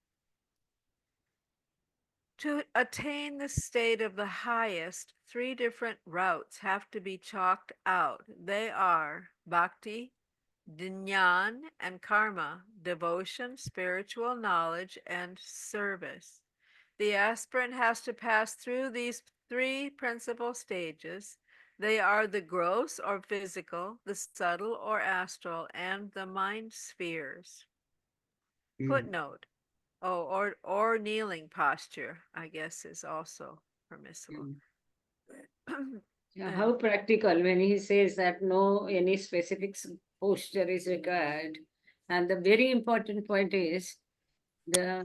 To attain the state of the highest, 3 different routes have to be chalked out. They are bhakti, jnana, and karma, devotion, spiritual knowledge, and service. The aspirant has to pass through these 3 principal stages. They are the gross or physical, the subtle or astral, and the mind spheres. Footnote. Oh, or kneeling posture, I guess, is also permissible. Yeah, how practical when he says that no any specific posture is required. And the very important point is the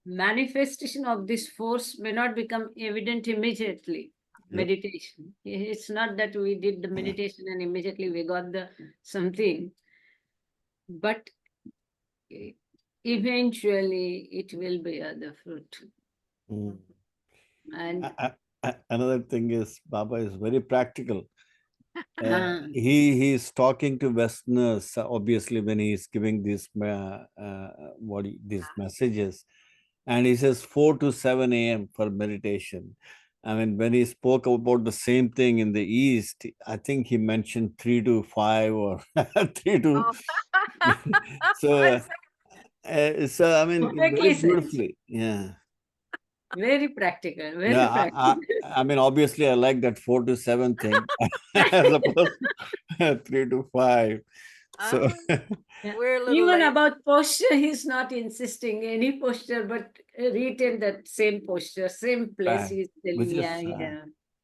manifestation of this force may not become evident immediately. Yep. Meditation. It's not that we did the meditation and immediately we got the something, but eventually it will bear the fruit. Mm. And Another thing is Baba is very practical. uh, He's talking to Westerners obviously when he's giving these these messages, and he says 4 to 7 a.m. for meditation. I mean, when he spoke about the same thing in the East, I think he mentioned 3 to 5 or 3 to. Oh. So, so I mean, perfectly very said. beautifully, yeah. Very practical, very Yeah, practical. I mean, obviously, I like that 4 to 7 thing as opposed to 3 to 5. So, Yeah. We're a little Even late. about posture, he's not insisting any posture, but retain that same posture, same place. right, He's telling, which yeah, is yeah.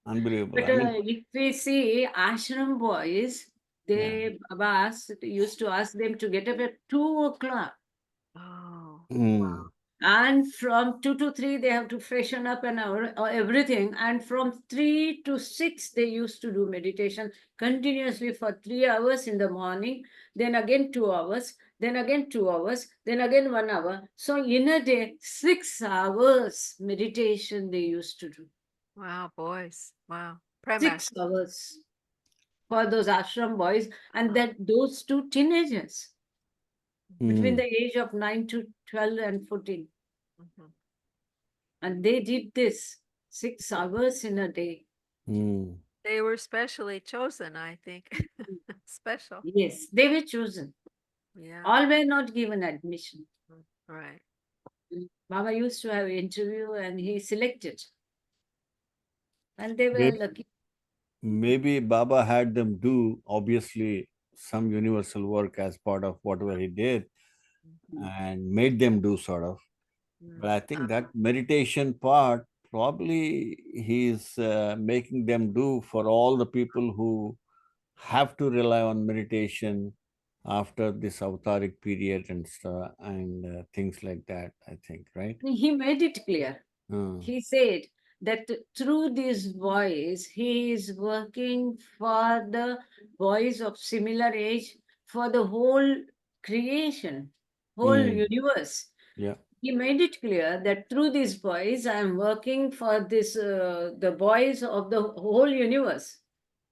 unbelievable. But I mean, if we see ashram boys, yeah. they Abbas used to ask them to get up at 2 o'clock. Oh, Mm, And from 2 to 3, they have to freshen up and everything. And from 3 to 6, they used to do meditation continuously for 3 hours in the morning, then again 2 hours, then again 2 hours, then again 1 hour. So in a day, 6 hours meditation they used to do. wow, boys. Wow. Premas. 6 hours for those ashram boys, and that those 2 teenagers between mm, the age of 9 to 12 and 14. Mhm. And they did this 6 hours in a day. mm. They were specially chosen, I think. Special. Yes, they were chosen. Yeah. All were not given admission. Right. Baba used to have interview and he selected. And they were Maybe, lucky. maybe Baba had them do obviously some universal work as part of whatever he did and made them do sort of. But I think that meditation part probably he's making them do for all the people who have to rely on meditation after this avataric period and stuff and things like that. I think, right? He made it clear. Uh, He said that through this voice, he is working for the boys of similar age, for the whole creation, whole mm, universe. yeah. He made it clear that through these boys, I am working for this the boys of the whole universe.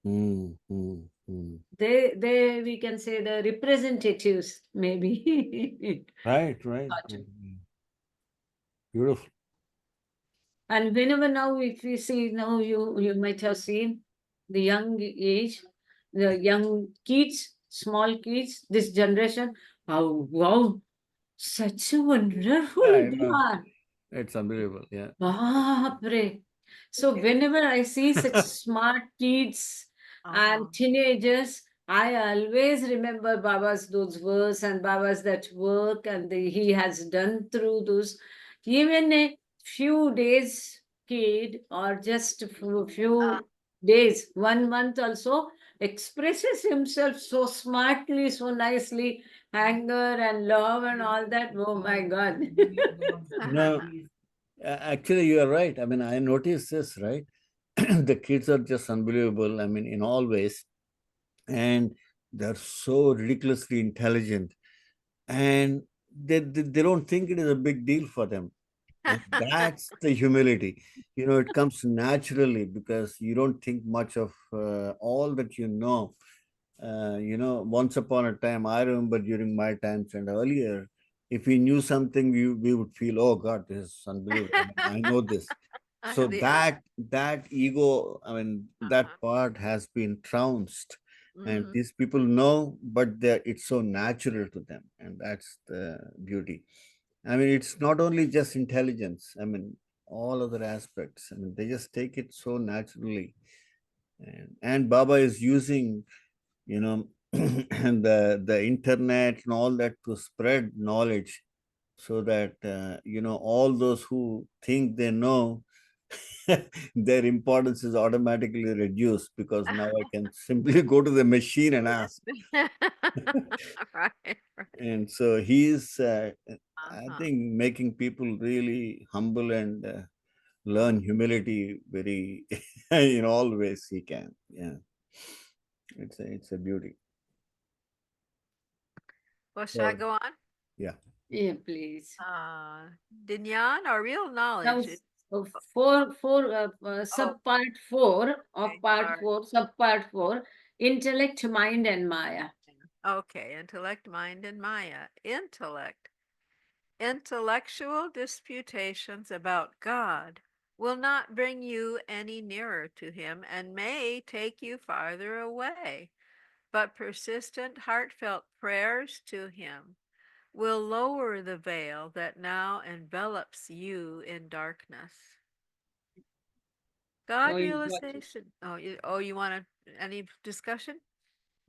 Mm, mm, mm. They we can say the representatives, maybe. Right, right, right. Yeah. Beautiful. And whenever now, if we see now, you might have seen the young age, the young kids small kids, this generation. Oh, wow, such a wonderful I they know. are. It's unbelievable. Yeah. Baapre. So whenever I see such smart kids and Oh, teenagers, I always remember Baba's those verse and Baba's that work and he has done through those. Even a few days kid or just a uh, few days, 1 month also expresses himself so smartly, so nicely, anger and love and all that. Oh my God. No, actually, you are right. I mean, I noticed this, right? The kids are just unbelievable. I mean, in all ways. And they're so ridiculously intelligent. And they don't think it is a big deal for them. And that's the humility. It comes naturally because you don't think much of all that you know. Once upon a time, I remember during my times and earlier, if we knew something, we would feel, oh God, this is unbelievable. I mean, I know this. So the that ego, I mean, that uh-huh. part has been trounced, and Mhm. these people know, but it's so natural to them, and that's the beauty. I mean, it's not only just intelligence. I mean, all other aspects. I mean, they just take it so naturally, and Baba is using, you know, and the internet and all that to spread knowledge, so that all those who think they know, their importance is automatically reduced because now I can simply go to the machine and ask. Right, right. And so he's, I Uh-huh. think, making people really humble and Uh, learn humility very in all ways he can. Yeah, it's a beauty. well, shall I So go on? yeah. Yeah, please. Dinyan or real Now, knowledge? Oh, subpart four of okay. part All right. four, subpart four, intellect, mind, and Maya. Okay. Intellect, mind, and Maya. Intellect. Intellectual disputations about God will not bring you any nearer to Him and may take you farther away, but persistent, heartfelt prayers to Him will lower the veil that now envelops you in darkness. Oh, God you got it. realization. You want any discussion?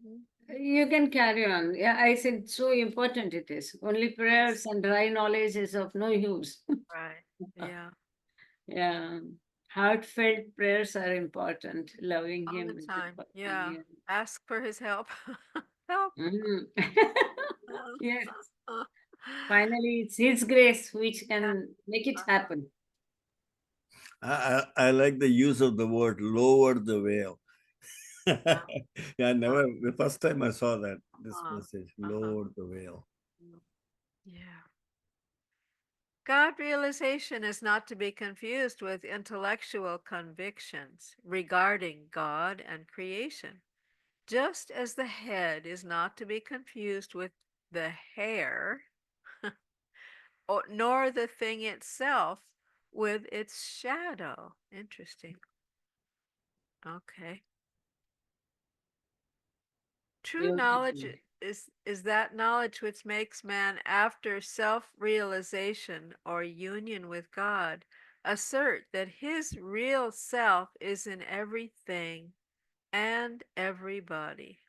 Mhm. You can carry on. Yeah, I said so important it is. Only Yes. prayers and dry knowledge is of no use. Right. Yeah. Yeah, heartfelt prayers are important. Loving All the Him. time. Yeah. Yeah. Ask for His help. Help. Mm. Uh, Yes. uh, Finally, it's His grace which yeah. can make it Uh-huh. happen. I like the use of the word lower the veil. Yeah, I never, the first time I saw that, this Uh-huh. message, Uh-huh. lower the veil. Mm. Yeah. God realization is not to be confused with intellectual convictions regarding God and creation, just as the head is not to be confused with the hair, nor the thing itself with its shadow. Interesting. Okay. True knowledge Beautiful. is that knowledge which makes man, after self-realization or union with God, assert that his real self is in everything and everybody.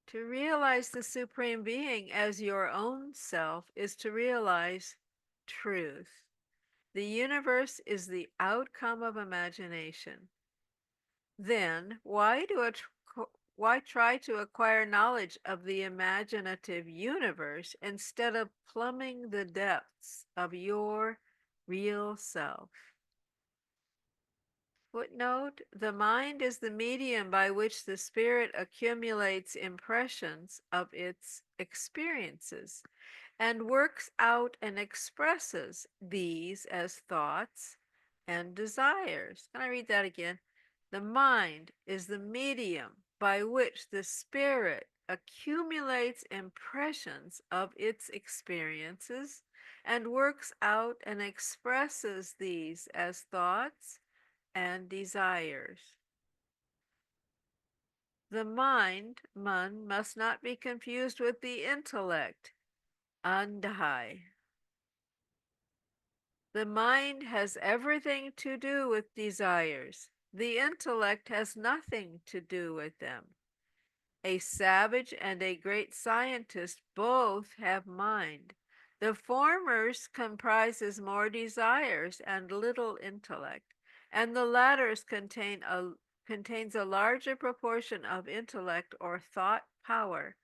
To realize the Supreme Being as your own self is to realize truth. The universe is the outcome of imagination. Then why try to acquire knowledge of the imaginative universe instead of plumbing the depths of your real self? Footnote: the mind is the medium by which the spirit accumulates impressions of its experiences and works out and expresses these as thoughts and desires. Can I read that again? The mind is the medium by which the spirit accumulates impressions of its experiences and works out and expresses these as thoughts and desires. The mind, man, must not be confused with the intellect, andhai. The mind has everything to do with desires. The intellect has nothing to do with them. A savage and a great scientist both have mind. The former's comprises more desires and little intellect, and the latter's contains a larger proportion of intellect or thought power.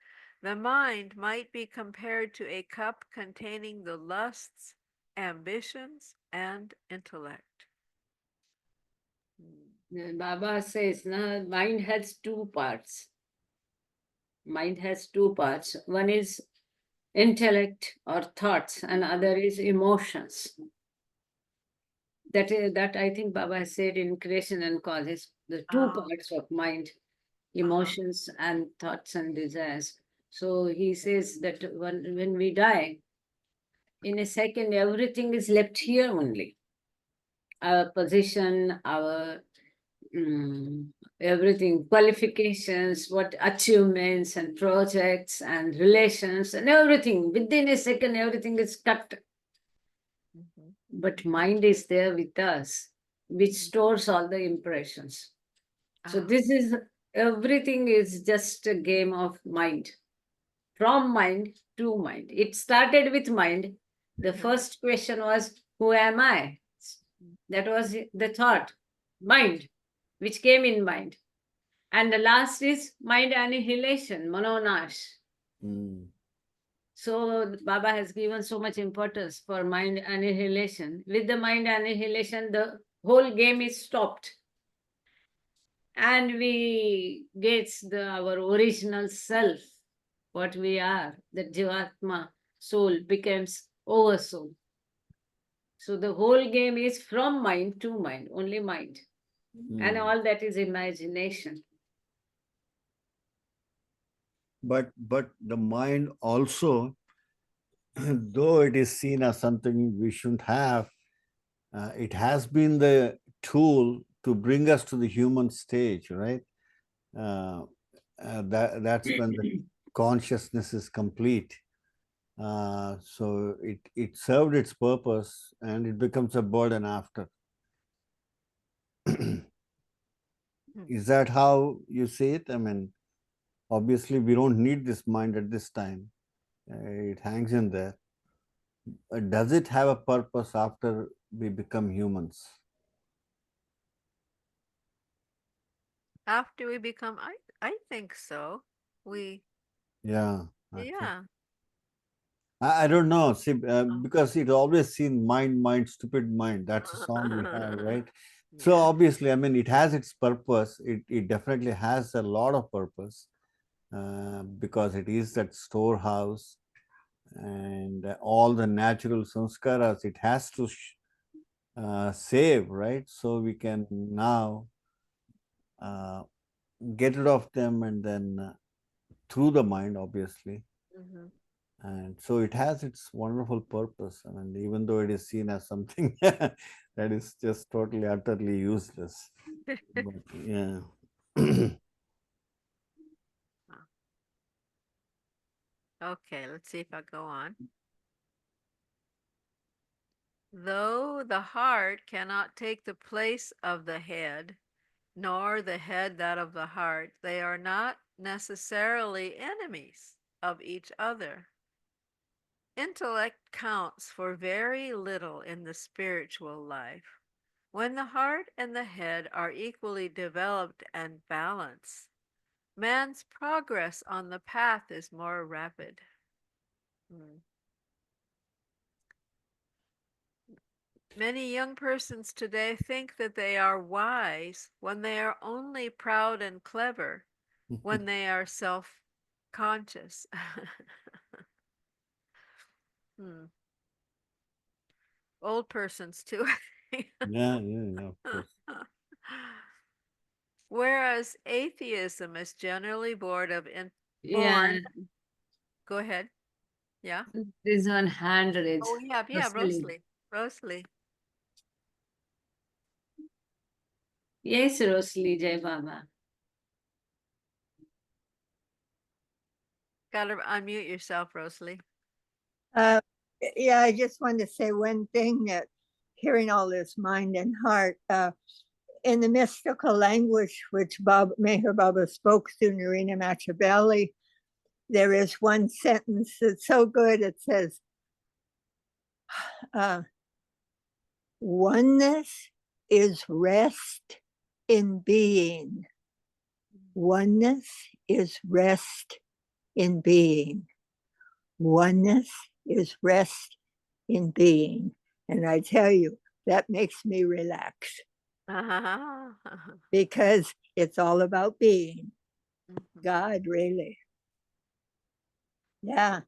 The mind might be compared to a cup containing the lusts, ambitions, and intellect. Baba says, mind has two parts. Mind has two parts. One is intellect or thoughts, and other is emotions. That I think Baba has said in creation and causes, the two Oh. parts of mind, emotions and thoughts and desires. So he says that when we die, in a second, everything is left here only. Our position, our everything, qualifications, what achievements and projects and relations and everything. Within a second, everything is cut. Mhm. But mind is there with us, which stores all the impressions. So Ah. this is, everything is just a game of mind. From mind to mind. It started with mind. The first question was, who am I? That was the thought, mind, which came in mind. And the last is mind annihilation, mononash. Mm. So Baba has given so much importance for mind annihilation. With the mind annihilation, the whole game is stopped. And we get our original self, what we are, the Jivatma soul becomes oversoul. So the whole game is from mind to mind, only mind. And Mm. all that is imagination. But the mind also, though it is seen as something we shouldn't have, it has been the tool to bring us to the human stage, right? Uh, that's when the consciousness is complete. So it served its purpose and it becomes a burden after. Is that how you see it? I mean, obviously, we don't need this mind at this time. It hangs in there. Does it have a purpose after we become humans? After we become, I think so. We, Yeah. Okay. yeah. I don't know. See, because it always seen mind, mind, stupid mind. That's a song we have, right? So Yeah. obviously, I mean, it has its purpose. It definitely has a lot of purpose because it is that storehouse and all the natural sanskaras it has to save, right? So we can now uh, get rid of them and then through the mind, obviously. Mhm. And so it has its wonderful purpose. I mean, even though it is seen as something that is just totally, utterly useless. But yeah. Okay, let's see if I go on. Though the heart cannot take the place of the head, nor the head that of the heart, they are not necessarily enemies of each other. Intellect counts for very little in the spiritual life. When the heart and the head are equally developed and balanced, man's progress on the path is more rapid. Many young persons today think that they are wise when they are only proud and clever, when they are self conscious. Old persons, too. Yeah, of course. Whereas atheism is generally Yeah, born. Go ahead. Yeah. there's one hand raised. Oh, yeah, Rosalie. Rosalie. Yes, Rosalie, Jai Baba. Gotta unmute yourself, Rosalie. Yeah, I just wanted to say one thing, that hearing all this mind and heart, in the mystical language which Meher Baba spoke through Narina Machabeli, there is one sentence that's so good. It says, oneness is rest in being. Oneness is rest in being. Oneness is rest in being. And I tell you, that makes me relax because it's all about being. God, really. Yeah,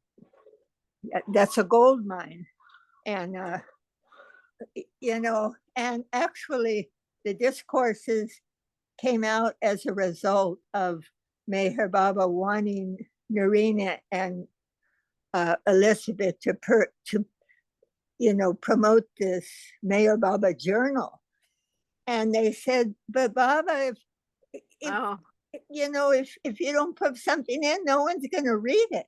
that's a gold mine. And, and actually the discourses came out as a result of Meher Baba wanting Narina and Elizabeth to promote this Meher Baba journal. And they said, but Baba, if you don't put something in, no one's going to read it.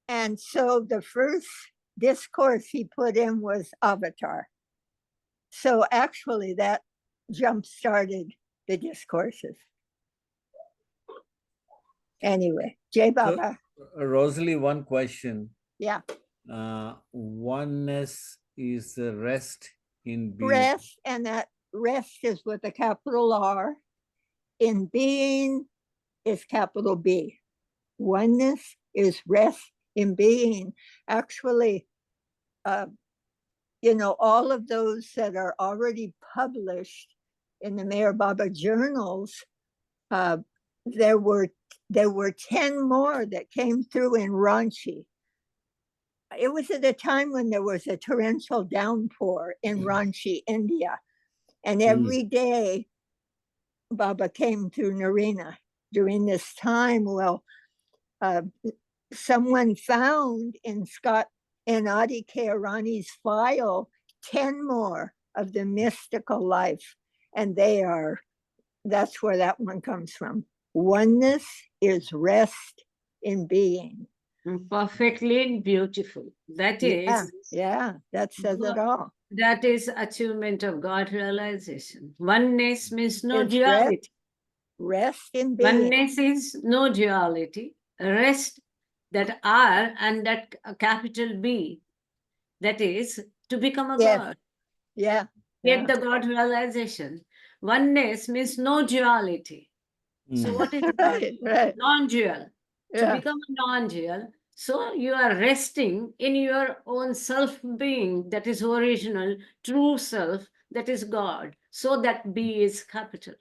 And so the first discourse he put in was Avatar. So actually that jump-started the discourses. Anyway, Jai Baba. So, Rosalie, one question. Yeah. Oneness is rest in being. Rest, and that rest is with a capital R. In being is capital B. Oneness is rest in being. Actually, all of those that are already published in the Meher Baba journals, there were 10 more that came through in Ranchi. It was at a time when there was a torrential downpour in Ranchi, India. And every day Baba came through Narina during this time. Well, someone found in Adi Kearani's file 10 more of the mystical life. And that's where that one comes from. Oneness is rest in being. Perfectly beautiful. That is. Yeah, that says it all. That is achievement of God realization. Oneness means no It's duality. Rest in being. Oneness is no duality. Rest, that R and that capital B, that is to become a God. Yeah. Get the God realization. Oneness means no duality. So what is right. non-dual? To become a non-dual, so you are resting in your own self-being, that is original, true self, that is God. So that B is capital.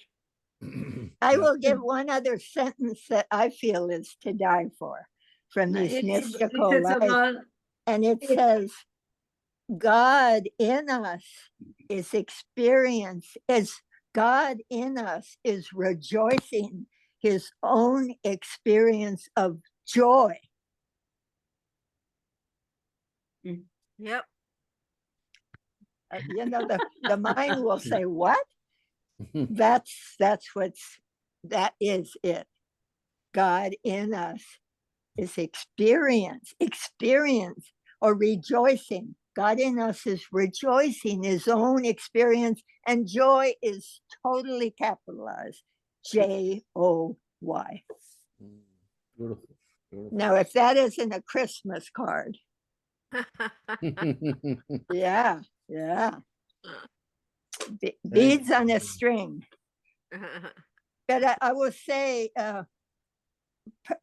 I will give one other sentence that I feel is to die for from these mystical lives. And it says, God in us is God in us is rejoicing his own experience of joy. Yep. The mind will say, what? That is it. God in us is experience or rejoicing. God in us is rejoicing his own experience, and joy is totally capitalized. Joy. Beautiful. Now, if that isn't a Christmas card. Yeah. Beads on a string. But I will say,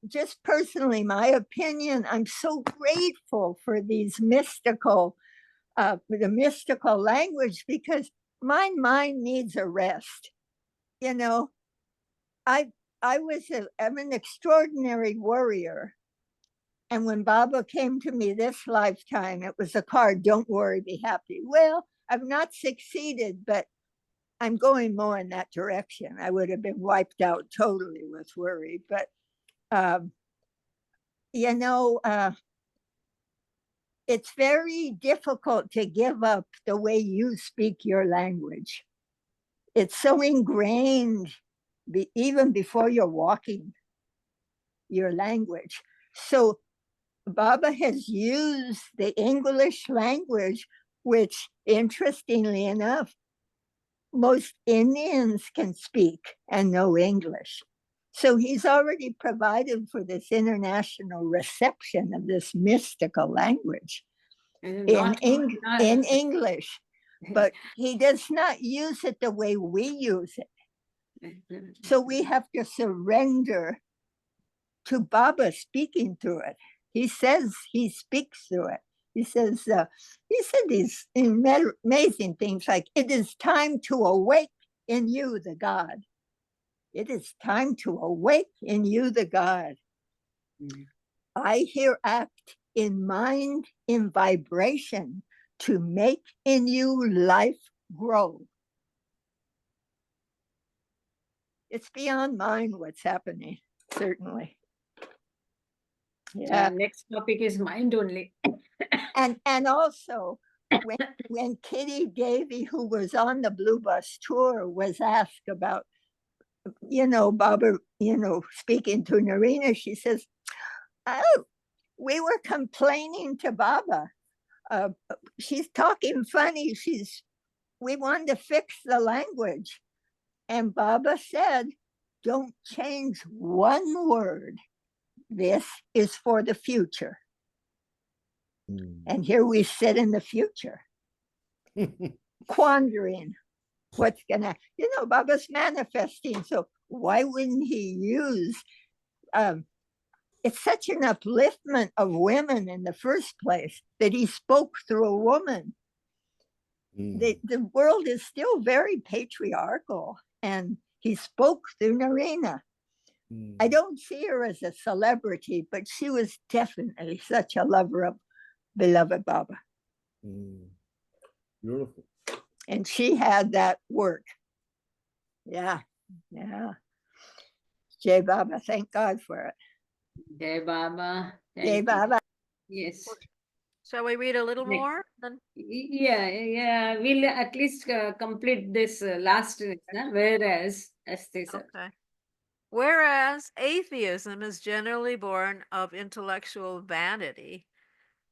just personally, my opinion, I'm so grateful for these the mystical language, because my mind needs a rest. I'm an extraordinary worrier. And when Baba came to me this lifetime, it was a card, don't worry, be happy. Well, I've not succeeded, but I'm going more in that direction. I would have been wiped out totally with worry. But, it's very difficult to give up the way you speak your language. It's so ingrained, even before you're walking, your language. So Baba has used the English language, which, interestingly enough, most Indians can speak and know English. So he's already provided for this international reception of this mystical language in English, but he does not use it the way we use it. So we have to surrender to Baba speaking through it. He says he speaks through it. He says, he said these amazing things like, it is time to awake in you the God. It is time to awake in you the God. I here act in mind, in vibration, to make in you life grow. It's beyond mind what's happening, certainly. Yeah. Next topic is mind only. And also, when Kitty Davy, who was on the Blue Bus tour, was asked about, Baba, speaking to Narina, she says, oh, we were complaining to Baba. She's talking funny. We wanted to fix the language. And Baba said, don't change one word. This is for the future. And here we sit in the future, quandering what's gonna, Baba's manifesting. So why wouldn't he use, it's such an upliftment of women in the first place that he spoke through a woman. The world is still very patriarchal, and he spoke through Narina. I don't see her as a celebrity, but she was definitely such a lover of beloved Baba. Beautiful. And she had that work. Yeah. Jai Baba, thank God for it. Jai Baba. Jai Baba. Yes. Shall we read a little Next. more? Then? Yeah. We'll at least complete this last, whereas, as they said. Okay. Whereas atheism is generally born of intellectual vanity,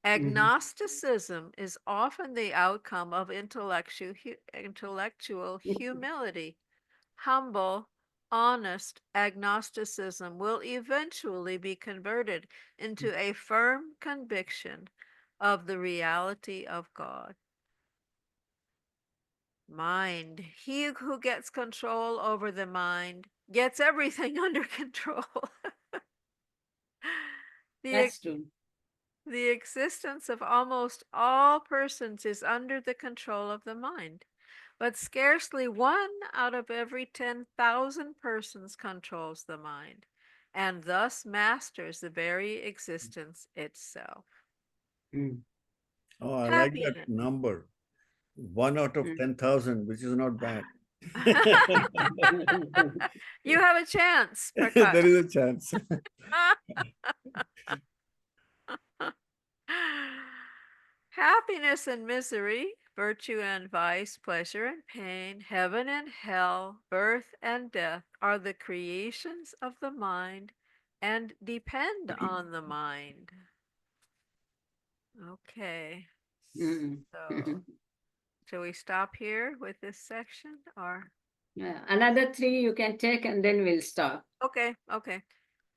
agnosticism is often the outcome of intellectual humility. Humble, honest agnosticism will eventually be converted into a firm conviction of the reality of God. Mind. He who gets control over the mind gets everything under control. That's true. The existence of almost all persons is under the control of the mind, but scarcely 1 out of every 10,000 persons controls the mind, and thus masters the very existence itself. Oh, I like that number. 1 out of 10,000, which is not bad. You have a chance, There is a chance. Happiness and misery, virtue and vice, pleasure and pain, heaven and hell, birth and death are the creations of the mind and depend on the mind. Okay. So, shall we stop here with this section, or? Another 3 you can take and then we'll stop. Okay.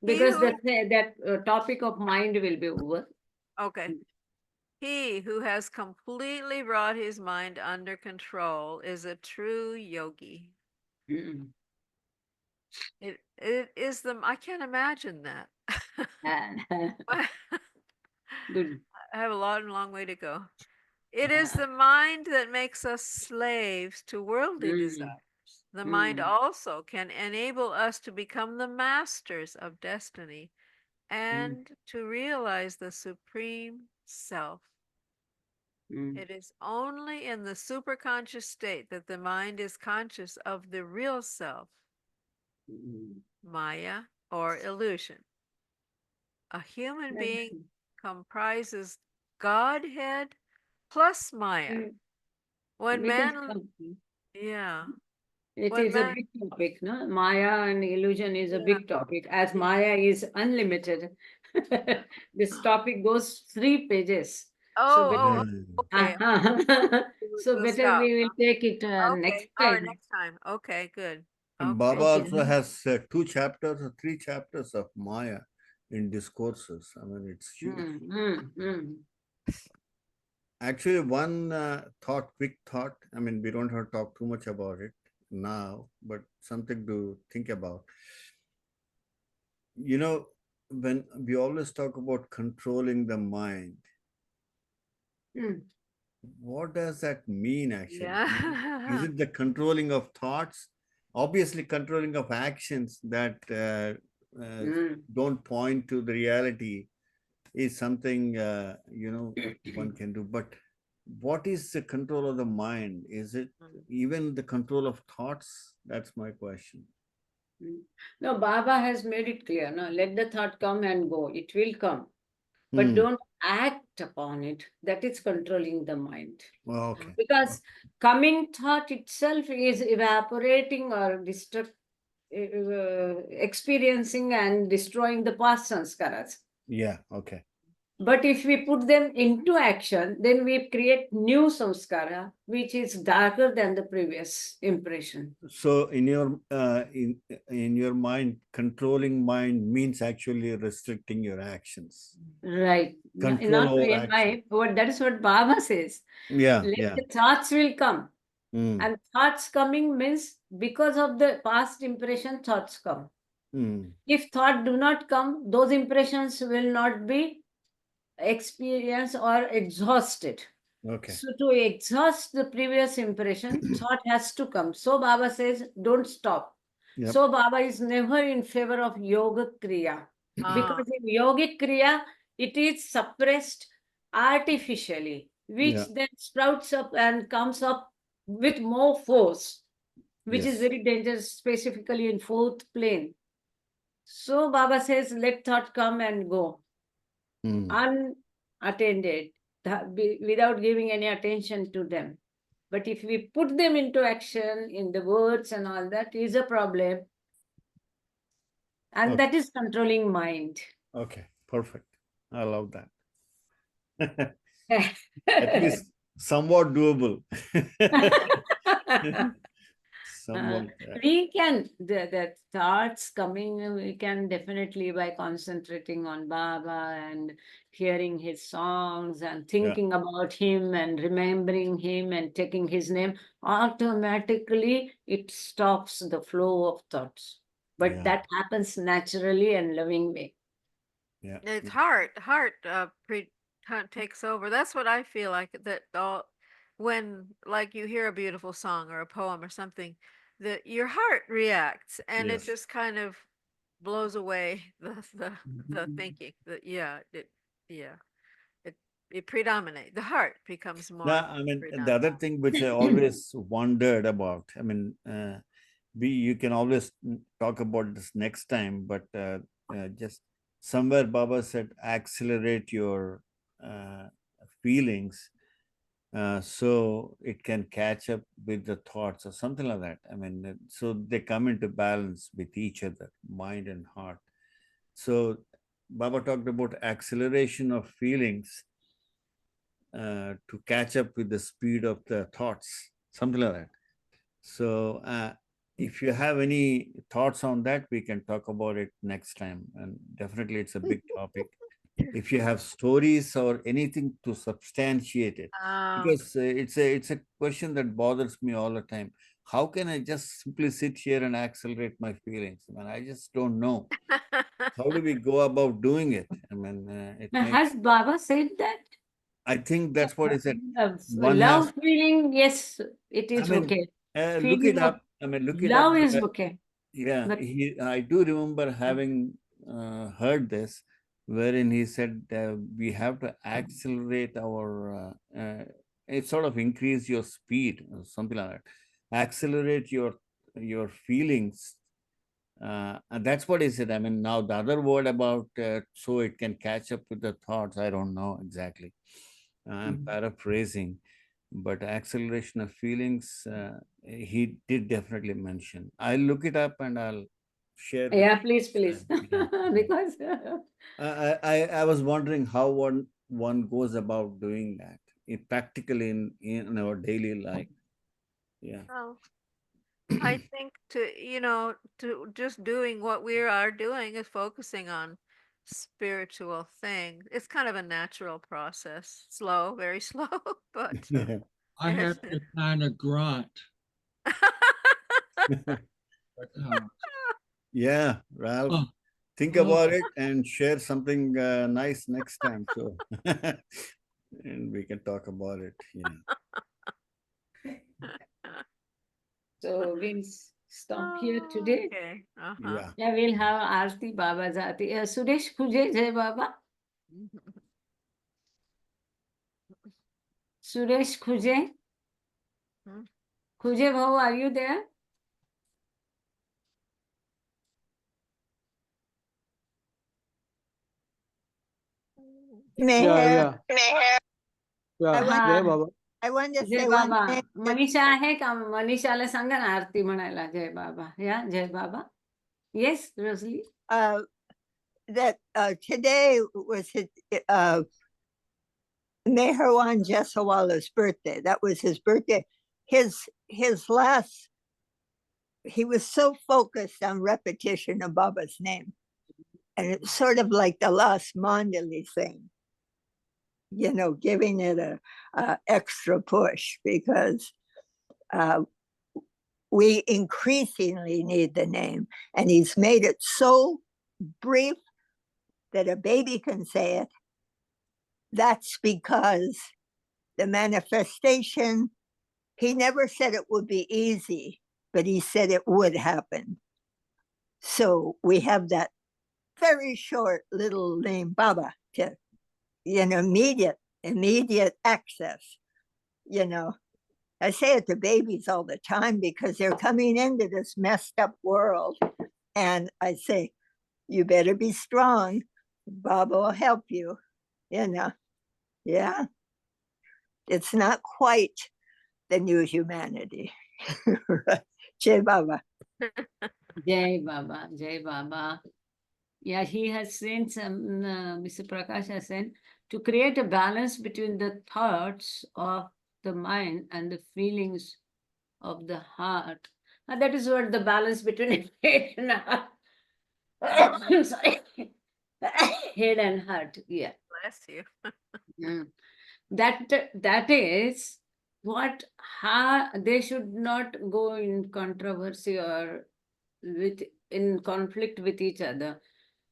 Because that topic of mind will be over. Okay. He who has completely brought his mind under control is a true yogi. It is I can't imagine that. Good. I have a long way to go. It is the mind that makes us slaves to worldly desires. The mind also can enable us to become the masters of destiny and to realize the supreme self. It is only in the superconscious state that the mind is conscious of the real self, Maya or illusion. A human being comprises Godhead plus Maya. When man It What is a Matt? big topic, no? Maya and illusion is a Yeah. big topic. As Maya is unlimited, this topic goes 3 pages. So Oh, better, Yeah. okay. so We'll better stop. we will take it next Okay. All right. time. Next time. Okay. Good. And Okay. Baba Okay. also has 2 chapters or 3 chapters of Maya in discourses. I mean, it's huge. Actually, one quick thought. I mean, we don't have to talk too much about it now, but something to think about. You know, when we always talk about controlling the mind, Mm. what does that mean actually? I mean, is Yeah. it the controlling of thoughts? Obviously, controlling of actions that Mm. don't point to the reality is something one can do. But what is the control of the mind? Is it even the control of thoughts? That's my question. Mm. No, Baba has made it clear. No, let the thought come and go. It will come, but Hmm. don't act upon it. That is controlling the mind. Well, okay. Because coming thought itself is evaporating or experiencing and destroying the past sanskaras. Yeah. Okay. But if we put them into action, then we create new samskara, which is darker than the previous impression. So in your mind, controlling mind means actually restricting your actions. Right. Control Not over in action. my, but that is what Baba says. Yeah. Let Yeah. the thoughts will come. Mm. And thoughts coming means because of the past impression, thoughts come. Mm. If thought do not come, those impressions will not be experienced or exhausted. Okay. So to exhaust the previous impression, thought has to come. So Baba says, don't stop. Yep. So Baba is never in favor of yoga kriya. Ah. Because in yogic kriya, it is suppressed artificially, Yeah. which then sprouts up and comes up with more force, which is Yes. very dangerous, specifically in fourth plane. So Baba says, let thought come and go, Mm. unattended, without giving any attention to them. But if we put them into action in the words and all that is a problem. And Okay. that is controlling mind. Okay. Perfect. I love that. At least somewhat doable. Uh, Somewhat. we can, the thoughts coming, we can definitely by concentrating on Baba and hearing his songs and Yeah. thinking about him and remembering him and taking his name, automatically it stops the flow of thoughts. But Yeah. that happens naturally and loving way. Yeah. It's heart takes over. That's what I feel like, that all when, like, you hear a beautiful song or a poem or something, that your heart reacts and it Yes. just kind of blows away the thinking. That yeah, it it predominate. The heart becomes Now, more I mean, the other predominant. thing which I always wondered about, I mean, you can always talk about this next time, but just somewhere Baba said, accelerate your uh, feelings so it can catch up with the thoughts or something like that. I mean, so they come into balance with each other, mind and heart. So Baba talked about acceleration of feelings to catch up with the speed of the thoughts, something like that. So, if you have any thoughts on that, we can talk about it next time. And definitely, it's a big topic. If you have stories or anything to substantiate it, Um, because it's a question that bothers me all the time. How can I just simply sit here and accelerate my feelings? I mean, I just don't know. How do we go about doing it? I mean, it Now, makes. has Baba said that? I think that's what he said. One has. Love feeling, yes, it I is mean, okay. look it Feeling of up. I mean, look it up. love is But, okay. yeah, But I do remember having heard this, wherein he said we have to accelerate our, it sort of increase your speed, or something like that. Accelerate your feelings, and that's what he said. I mean, now the other word about so it can catch up with the thoughts. I don't know exactly. I'm paraphrasing, but acceleration of feelings, he did definitely mention. I'll look it up and I'll share with Yeah, please, you. please. Yeah. Because I was wondering how one goes about doing that practically in our daily life. Yeah. Oh, I think to just doing what we are doing is focusing on spiritual things. It's kind of a natural process. Slow, very slow, but Yeah. I it's have to kind of grunt. But, Yeah, Ralph. oh, Think oh, about it and share something nice next time. So, and we can talk about it. Yeah. so we'll stop here today. Okay. Uh-huh. Yeah. Yeah, we'll have Aarti Baba Jati. Suresh Khuje, Jai Baba. Suresh Khuje. Hmm. Khuje Bhau, are you there? Meher, Yeah. I Yeah. want Jai हा Baba. I want to जय say one Baba. thing that Manisha आहे का? मनीषाला सांगा ना आरती म्हणायला. जय बाबा. या जय बाबा. Yes, Rosalie. that today was Meherwan Jesawala's birthday. That was his birthday. His last, he was so focused on repetition of Baba's name. And it's sort of like the last Mandali thing, giving it a extra push because we increasingly need the name. And he's made it so brief that a baby can say it. That's because the manifestation, he never said it would be easy, but he said it would happen. So we have that very short little name, Baba, to immediate access. I say it to babies all the time because they're coming into this messed up world. And I say, you better be strong. Baba will help you. Yeah. It's not quite the new humanity. Jai Baba. Jai Baba. Jai Baba. Yeah, he has sent some, Mr. Prakash has sent, to create a balance between the thoughts of the mind and the feelings of the heart. And that is what the balance between head and heart. Sorry. Head and heart. Yeah. Bless you. Mm. That is what they should not go in controversy or in conflict with each other.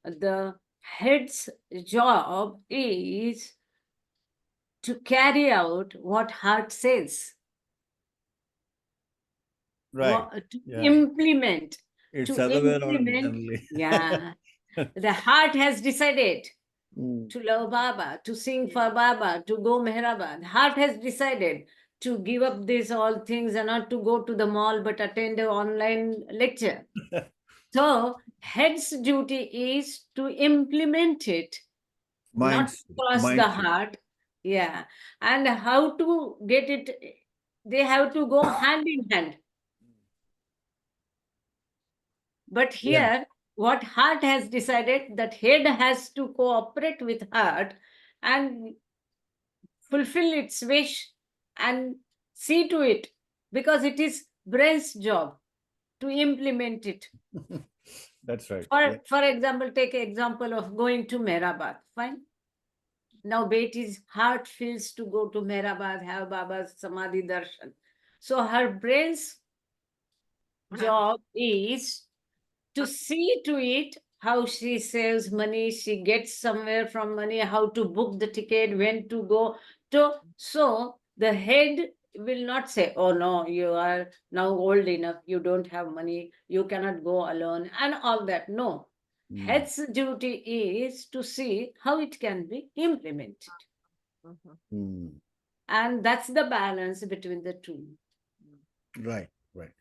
The head's job is to carry out what heart says, Right. to Yeah. implement. It's To other way around implement, generally. yeah. The heart has decided Mm. to love Baba, to sing for Baba, to go Meherabad. Heart has decided to give up these all things and not to go to the mall but attend an online lecture. So, head's duty is to implement it, not Minds, cross the mindset. heart. Yeah. And how to get it, they have to go hand in hand. But Yeah. here, what heart has decided that head has to cooperate with heart and fulfill its wish and see to it, because it is brain's job to implement it. That's right. For, Yeah. for example, take an example of going to Meherabad. Fine. Now Beti's heart feels to go to Meherabad, have Baba's Samadhi Darshan. So her brain's job is to see to it how she saves money, she gets somewhere from money, how to book the ticket, when to go to. So the head will not say, oh no, you are now old enough, you don't have money, you cannot go alone, and all that. No. Mm. Head's duty is to see how it can be implemented. Mhm. Mm. And that's the balance between the two. Right. Right.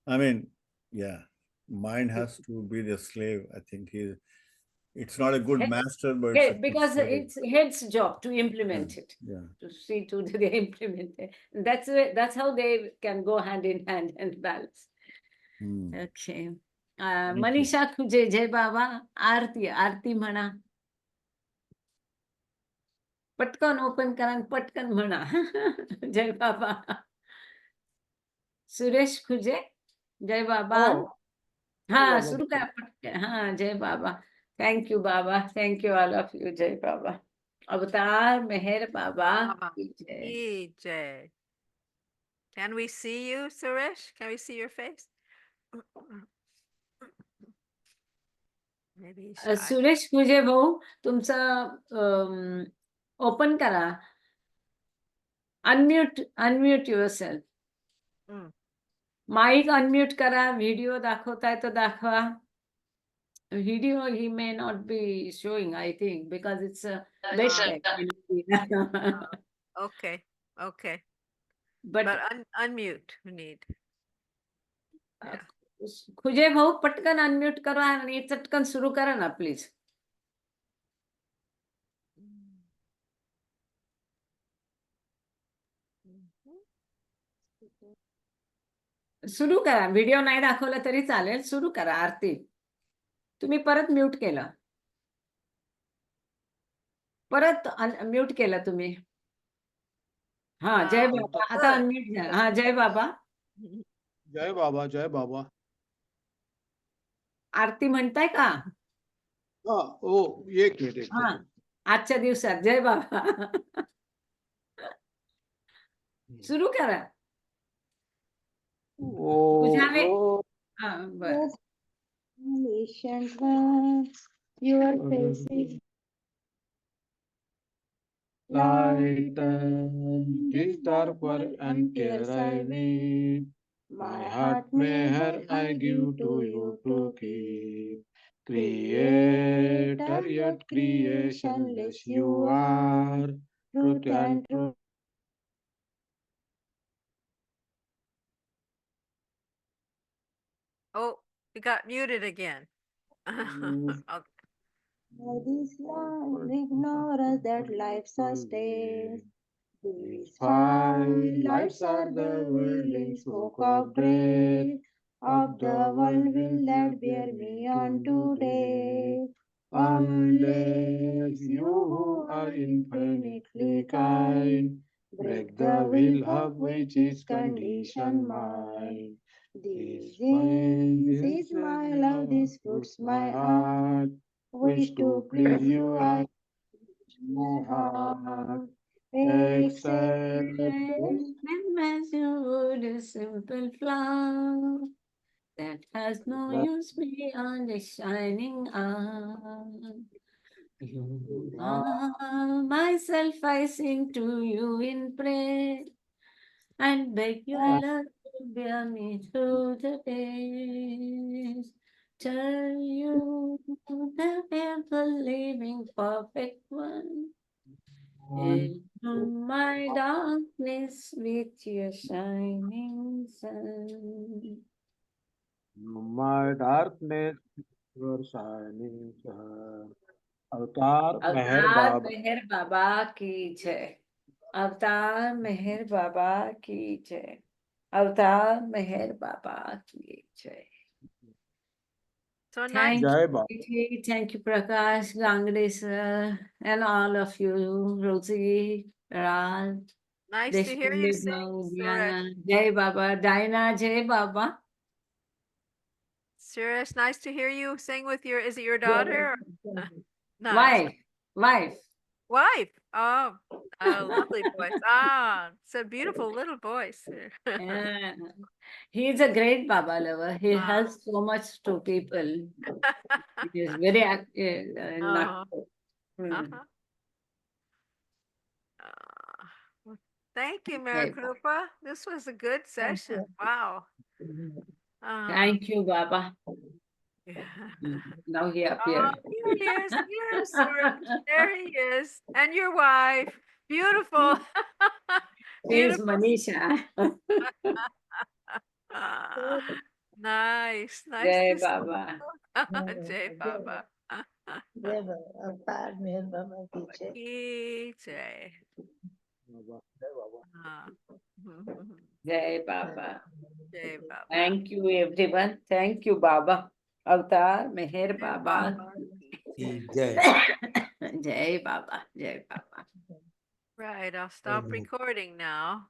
I mean, yeah, mind has to be the slave. I think It's not a good Head- master, but it's a good because servant. it's head's job to implement it, Yeah. to see to they implement it. That's how they can go hand in hand and balance. Hmm. Okay. Thank you. Manisha खुजे जय बाबा. आरती आरती म्हणा. पटकन open करा आणि पटकन म्हणा. जय बाबा. सुरेश खुजे जय बाबा. Oh, हा जय बाबा. सुरू करा पटकन. हा जय बाबा. थँक यू बाबा. Thank you all of you. जय बाबा. अवतार मेहर बाबा Baba. की जय. EJ. Can we see you, Suresh? Can we see your face? Maybe he's shy. Suresh खुजे भाऊ तुमचं ओपन करा. Unmute yourself. Mm. Mic unmute करा. व्हिडिओ दाखवताय तर दाखवा. Video he may not be showing, I think, because it's a bed tech. Okay. Okay. But But unmute. We need. Yeah. खुजे भाऊ पटकन unmute करा आणि चटकन सुरू करा ना प्लीज. सुरू करा. व्हिडिओ नाही दाखवला तरी चालेल. सुरू करा. आरती तुम्ही परत म्यूट केलं. परत म्यूट केलं तुम्ही. हा जय बाबा. आता Good. अनम्यूट झाला. हा जय बाबा. जय बाबा. जय बाबा. आरती म्हणताय का? हा ओ एक मिनिट. हा आजच्या दिवसात जय बाबा. सुरू करा. बुझावे. हा बर. Patient one, your face is Light and this dark world and care I need. My heart meher I give to you to keep. Creator yet creationless you are. Truth and truth. Oh, you got muted again. Okay. this life ignore that life sustains. These five lives are the whirling smoke of breath of the world will that bear me on today. Unless you who are infinitely kind break the will of which is conditioned mind. This is my love, this puts my heart. Wish to please you, I my heart. Accept As you would a simple flower that has no use beyond a shining hour. You are myself, I sing to you in prayer and beg your love to bear me through the days. Tell you the ever living perfect one. Into my darkness with your shining sun. my darkness, your shining sun. Avatar Meher अवतार Baba. मेहर बाबा की जय. अवतार मेहर बाबा की जय. अवतार मेहर बाबा की जय. So nice. Thank Jai you, Baba. Preeti. Thank you, Prakash, Gangre sir, and all of you, Rosie, Raj, Nice to hear you Deshpande sing, Bhau, Suresh. Diana, Jai Baba, Diana, Jai Baba. Suresh, nice to hear you sing with your, is it your daughter? No, Wife, wife. wife. Oh, a lovely voice. Ah, it's a beautiful little voice. Yeah. He's a great Baba lover. He helps so much to people. He is very active. Uh-huh. Hmm. Uh-huh. Well, thank you, Okay. Meherkrupa. This was a good session. Wow. Thank you, Baba. Yeah. Now he Oh, appeared. here he is. Here's Suresh. There he is. And your wife. Beautiful. She is Beautiful. Manisha. Nice. Nice Jai to see Baba. you. Jai Baba. जय बाबा अवतार मेहर बाबा की जय की जय. हाँ. Jai Baba. Jai Baba. Thank you, everyone. Thank you, Baba. Avatar, Meher Jai Baba. Baba Ki jai. Jai Baba. Jai Baba. Right, I'll stop recording now.